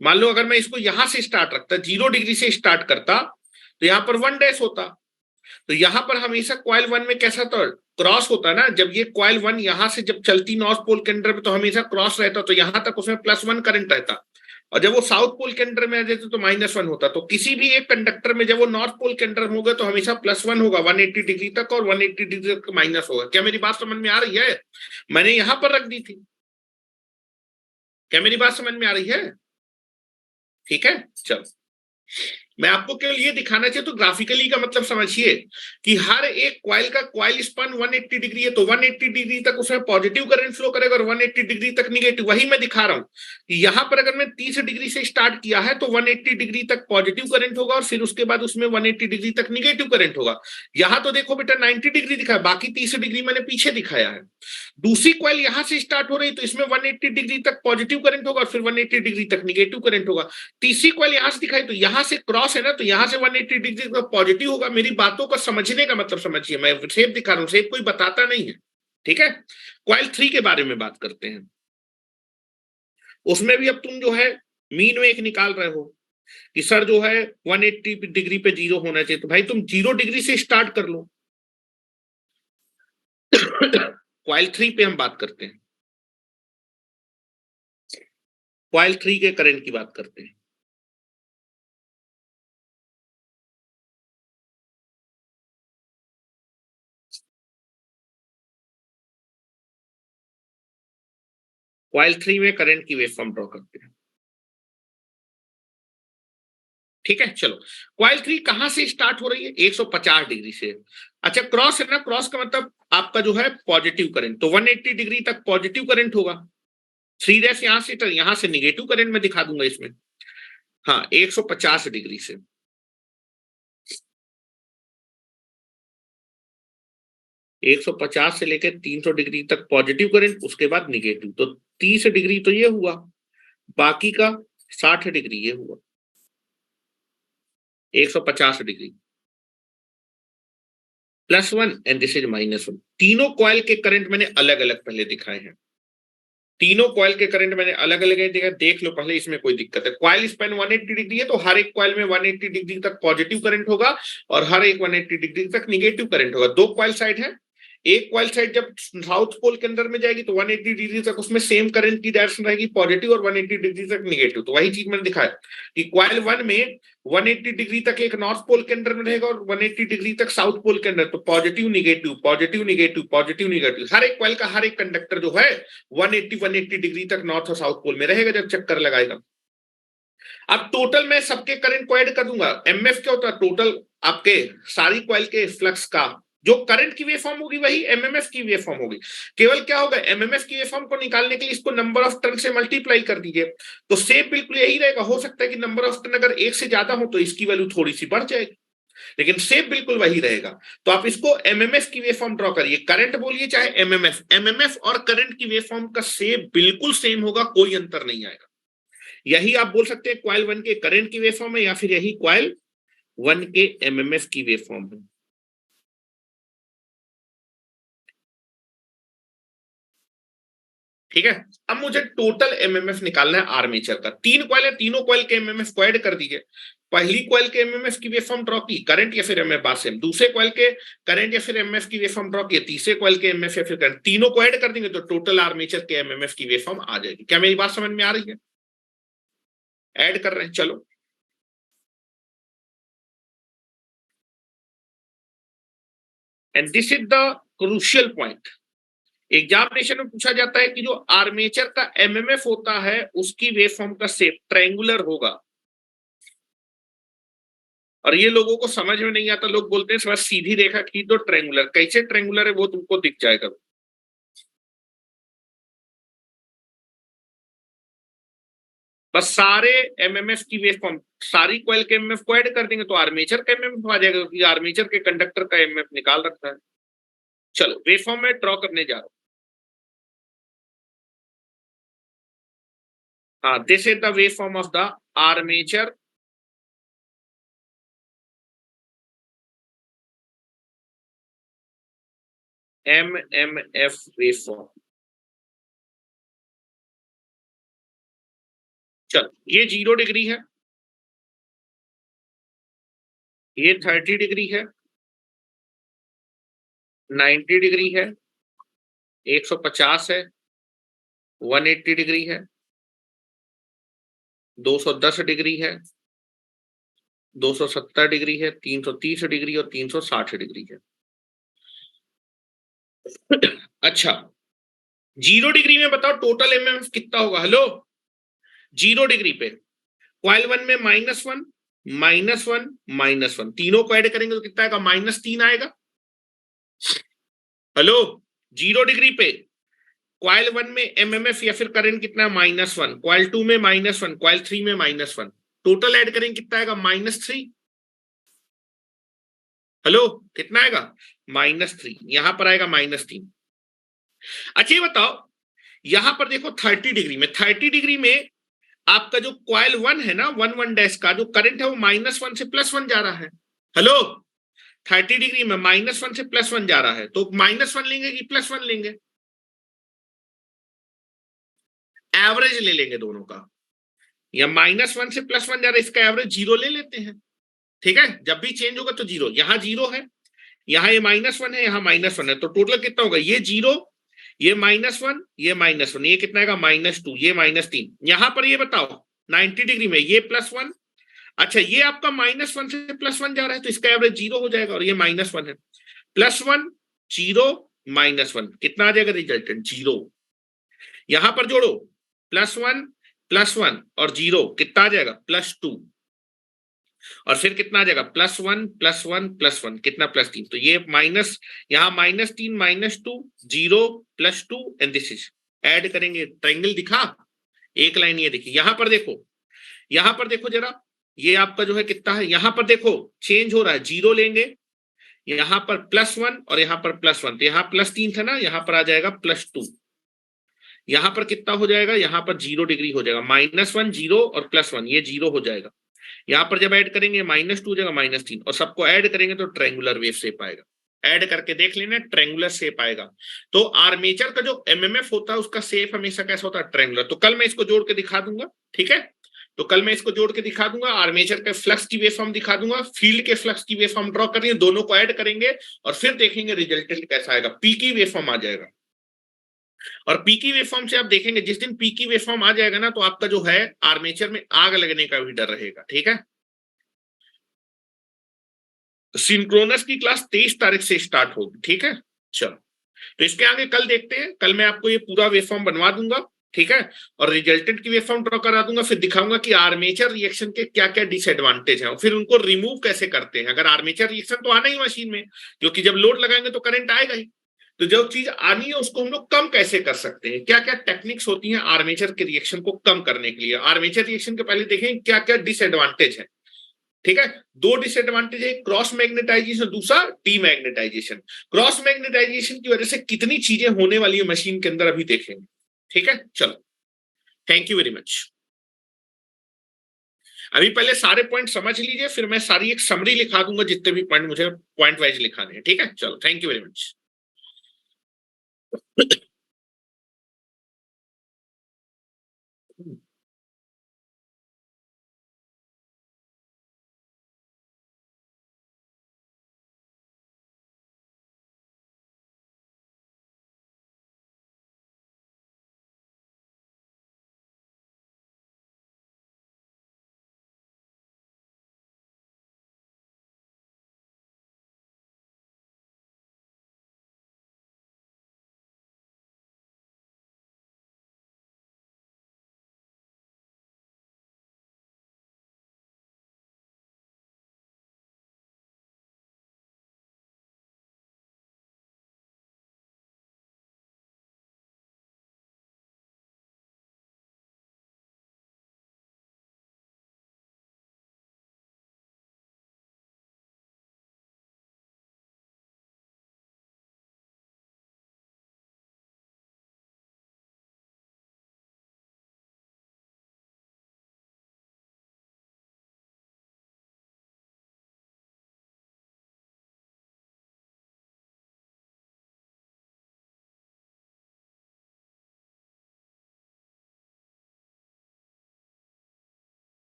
मान लो अगर मैं इसको यहां से स्टार्ट रखता, 0 डिग्री से स्टार्ट करता, तो यहां पर 1 डैश होता, तो यहां पर हमेशा क्वाइल 1 में कैसा था, क्रॉस होता ना। जब ये क्वाइल 1 यहां से जब चलती नॉर्थ पोल के अंदर में, तो हमेशा क्रॉस रहता, तो यहां तक उसमें +1 करंट रहता, और जब वो साउथ पोल के अंदर में आ जाते तो -1 होता। तो किसी भी एक कंडक्टर में जब वो नॉर्थ पोल के अंदर होगा तो हमेशा +1 होगा 180 डिग्री तक, और 180 डिग्री तक माइनस होगा। क्या मेरी बात समझ में आ रही है, मैंने यहां पर रख दी थी। क्या मेरी बात समझ में आ रही है? ठीक है, चलो मैं आपको केवल ये दिखाना चाहिए, तो ग्राफिकली का मतलब समझिए कि हर एक कॉइल का कॉइल स्पान 180 डिग्री है, तो 180 डिग्री तक उसमें पॉजिटिव करंट फ्लो करेगा और 180 डिग्री तक निगेटिव। वही मैं दिखा रहा हूं कि यहां पर अगर मैं 30 डिग्री से स्टार्ट किया है तो 180 डिग्री तक पॉजिटिव करंट होगा और फिर उसके बाद उसमें 180 डिग्री तक निगेटिव करंट होगा। यहां तो देखो बेटा 90 डिग्री दिखा है, बाकी 30 डिग्री मैंने पीछे दिखाया है। दूसरी कॉइल यहां से स्टार्ट हो रही तो इसमें 180 डिग्री तक पॉजिटिव करंट होगा और फिर 180 डिग्री तक निगेटिव करंट होगा। तीसरी कॉइल यहां से दिखाई तो यहां से क्रॉस है ना, तो यहां से 180 डिग्री तक पॉजिटिव होगा। मेरी बातों का समझने का मतलब समझिए, मैं शेप दिखा रहा हूं, शेप कोई बताता नहीं है। ठीक है, कॉइल 3 के बारे में बात करते हैं। उसमें भी अब तुम जो है मीन में एक निकाल रहे हो कि सर जो है 180 डिग्री पे जीरो होना चाहिए, तो भाई तुम 0 डिग्री से स्टार्ट कर लो। कॉइल 3 पे हम बात करते हैं, कॉइल 3 के करंट की बात करते हैं। कॉइल 3 में करंट की वेवफॉर्म ड्रॉ करते हैं। ठीक है, चलो कॉइल 3 कहां से स्टार्ट हो रही है? 150 डिग्री से। अच्छा, क्रॉस है ना, क्रॉस का मतलब आपका जो है पॉजिटिव करंट, तो 180 डिग्री तक पॉजिटिव करंट होगा। 3 डैश यहां से, तो यहां से निगेटिव करंट में दिखा दूंगा इसमें। हाँ, 150 डिग्री से। 150 से लेकर 300 डिग्री तक पॉजिटिव करंट, उसके बाद निगेटिव, तो 30 डिग्री तो ये हुआ, बाकी का 60 डिग्री ये हुआ। 150 डिग्री +1 एंड दिस इज -1। तीनों कॉइल के करंट मैंने अलग अलग पहले दिखाए हैं। तीनों कॉइल के करंट मैंने अलग अलग दिखाए, देख लो पहले, इसमें कोई दिक्कत है? कॉइल स्पैन 180 डिग्री है, तो हर एक कॉइल में 180 डिग्री तक पॉजिटिव करंट होगा और हर एक 180 डिग्री तक निगेटिव करंट होगा। दो कॉइल साइड है, एक कॉइल साइड जब साउथ पोल के अंदर में जाएगी तो 180 डिग्री तक उसमें सेम करंट की डायरेक्शन रहेगी, पॉजिटिव, और 180 डिग्री तक निगेटिव। तो वही चीज मैंने दिखाया कि कॉइल 1 में 180 डिग्री तक एक नॉर्थ पोल के अंदर में रहेगा और 180 डिग्री तक साउथ पोल के अंदर, तो positive negative positive negative positive negative, हर एक कॉइल का हर एक कंडक्टर जो है 180 डिग्री तक नॉर्थ और साउथ पोल में रहेगा जब चक्कर लगाएगा। अब टोटल मैं सबके करंट को ऐड कर दूंगा। एमएफ क्या होता है? टोटल आपके सारी कॉइल के फ्लक्स का जो करंट की वेव फॉर्म होगी वही एमएमएफ की वेव फॉर्म होगी। केवल क्या होगा, एमएमएफ की वेव फॉर्म को निकालने के लिए इसको नंबर ऑफ टर्न से मल्टीप्लाई कर दीजिए, तो सेम बिल्कुल यही रहेगा। हो सकता है कि नंबर ऑफ टर्न अगर एक से ज्यादा हो तो इसकी वैल्यू थोड़ी सी बढ़ जाएगी, लेकिन सेम बिल्कुल वही रहेगा। तो आप इसको एमएमएफ की वेव फॉर्म ड्रॉ करिए, करंट बोलिए चाहे एमएमएफ, एमएमएफ और करंट की वेव फॉर्म का सेम बिल्कुल सेम होगा, कोई अंतर नहीं आएगा। यही आप बोल सकते हैं कॉइल 1 के करंट की वेव फॉर्म है, या फिर यही कॉइल 1 के एमएमएफ की वेव फॉर्म है। ठीक है, अब मुझे टोटल एमएमएफ निकालना है आर्मेचर का। 3 कॉइल है, तीनों कॉइल के एमएमएफ को ऐड कर दीजिए। पहली कॉइल के एमएमएफ की वेव फॉर्म ड्रॉ की, करंट या फिर एमएफ बात सेम। दूसरे कॉइल के करंट या फिर एमएफ की वेव फॉर्म ड्रॉ की, तीसरे कॉइल के एमएफ या फिर करंट, तीनों को ऐड कर देंगे तो टोटल आर्मेचर के एमएमएफ की वेव फॉर्म आ जाएगी। क्या मेरी बात समझ में आ रही है? ऐड कर रहे हैं, चलो। And this is the crucial point. Examination में पूछा जाता है कि जो आर्मेचर का एमएमएफ होता है उसकी वेवफॉर्म का शेप ट्रायंगुलर होगा, और ये लोगों को समझ में नहीं आता। लोग बोलते हैं बस सीधी रेखा खींच दो ट्रायंगुलर, कैसे ट्रायंगुलर है वो तुमको दिख जाएगा। बस सारे एमएमएफ की वेवफॉर्म, सारी कॉइल के एमएमएफ को ऐड कर देंगे तो आर्मेचर का एमएमएफ आ जाएगा, क्योंकि आर्मेचर के कंडक्टर का एमएमएफ निकाल रखा है। चलो वेवफॉर्म में ड्रॉ करने जा रहा हूं। हाँ, this is the waveform of the armature MMF waveform. चलो, ये 0 डिग्री है, ये 30 डिग्री है, 90 डिग्री है, 150 है, 180 डिग्री है, 210 डिग्री है, 270 डिग्री है, 330 डिग्री और 360 डिग्री है। अच्छा, 0 डिग्री में बताओ टोटल एमएमएफ कितना होगा? हेलो, 0 डिग्री पे कॉइल 1 में -1 -1 -1, तीनों को ऐड करेंगे तो कितना आएगा? -3 आएगा। हेलो, 0 डिग्री पे कॉइल 1 में एमएमएफ या फिर करंट कितना है? -1, कॉइल 2 में -1, कॉइल 3 में -1, टोटल ऐड करेंगे कितना आएगा? -3। हेलो, कितना आएगा? -3, यहां पर आएगा -3। अच्छा ये बताओ, यहां पर देखो 30 डिग्री में, 30 डिग्री में आपका जो कॉइल 1 है ना, 1 का जो करंट है वो -1 से +1 जा रहा है। हेलो, 30 डिग्री में -1 से +1 जा रहा है, तो -1 लेंगे कि +1 लेंगे? एवरेज ले लेंगे दोनों का, या -1 से +1 जा रहा है, इसका एवरेज 0 ले लेते हैं। ठीक है, जब भी चेंज होगा तो 0, यहां 0 है, यहां ये -1 है, यहां -1 है, तो टोटल कितना होगा? ये 0, ये -1, ये -1, ये कितना आएगा? -2, ये -3। यहां पर ये बताओ 90 डिग्री में ये +1, अच्छा ये आपका -1 से +1 जा रहा है, तो इसका एवरेज 0 हो जाएगा, और ये -1 है। +1 0 -1 कितना आ जाएगा? रिजल्टेंट 0। यहां पर जोड़ो, +1 और 0 कितना आ जाएगा? +2, और फिर कितना आ जाएगा? +1 +1 +1 कितना? +3। तो ये माइनस, यहां -3 -2 0 +2 एंड दिस इज, ऐड करेंगे, ट्रायंगल दिखा, एक लाइन ये देखिए। यहां पर देखो, यहां पर देखो जरा, ये आपका जो है कितना है? यहां पर देखो चेंज हो रहा है, 0 लेंगे, यहां पर +1 और यहां पर +1, तो यहां +3 था ना, यहां पर आ जाएगा +2। यहां पर कितना हो जाएगा? यहां पर 0 डिग्री हो जाएगा, -1 0 और +1, ये 0 हो जाएगा। यहां पर जब ऐड करेंगे -2 हो जाएगा, -3, और सबको ऐड करेंगे तो ट्रायंगुलर वेव शेप आएगा। ऐड करके देख लेना, ट्रायंगुलर शेप आएगा। तो आर्मेचर का जो एमएमएफ होता है उसका शेप हमेशा कैसा होता है? ट्रायंगुलर। तो कल मैं इसको जोड़ के दिखा दूंगा, ठीक है? तो कल मैं इसको जोड़ के दिखा दूंगा, आर्मेचर के फ्लक्स की वेवफॉर्म दिखा दूंगा, फील्ड के फ्लक्स की वेवफॉर्म ड्रॉ करेंगे, दोनों को ऐड करेंगे और फिर देखेंगे रिजल्टेंट कैसा आएगा, पी की वेवफॉर्म आ जाएगा। और पी की वेवफॉर्म से आप देखेंगे, जिस दिन पी की वेवफॉर्म आ जाएगा ना, तो आपका जो है आर्मेचर में आग लगने का भी डर रहेगा। ठीक है, सिंक्रोनस की क्लास 23 तारीख से स्टार्ट होगी। ठीक है, चलो, तो इसके आगे कल देखते हैं। कल मैं आपको ये पूरा वेवफॉर्म बनवा दूंगा, ठीक है, और रिजल्टेंट की वेवफॉर्म ड्रॉ करा दूंगा, फिर दिखाऊंगा कि आर्मेचर रिएक्शन के क्या क्या डिसएडवांटेज हैं और फिर उनको रिमूव कैसे करते हैं। अगर आर्मेचर रिएक्शन तो आना ही मशीन में, क्योंकि जब लोड लगाएंगे तो करंट आएगा ही, तो जो चीज आनी है उसको हम लोग कम कैसे कर सकते हैं, क्या क्या टेक्निक्स होती हैं आर्मेचर के रिएक्शन को कम करने के लिए। आर्मेचर रिएक्शन के पहले देखें क्या क्या डिसएडवांटेज है। ठीक है, दो डिसएडवांटेज है, क्रॉस मैग्नेटाइजेशन, दूसरा डीमैग्नेटाइजेशन। क्रॉस मैग्नेटाइजेशन की वजह से कितनी चीजें होने वाली है मशीन के अंदर, अभी देखेंगे। ठीक है, चलो, थैंक यू वेरी मच। अभी पहले सारे पॉइंट समझ लीजिए, फिर मैं सारी एक समरी लिखा दूंगा, जितने भी पॉइंट मुझे पॉइंट वाइज लिखाने हैं। ठीक है, चलो, थैंक यू वेरी मच।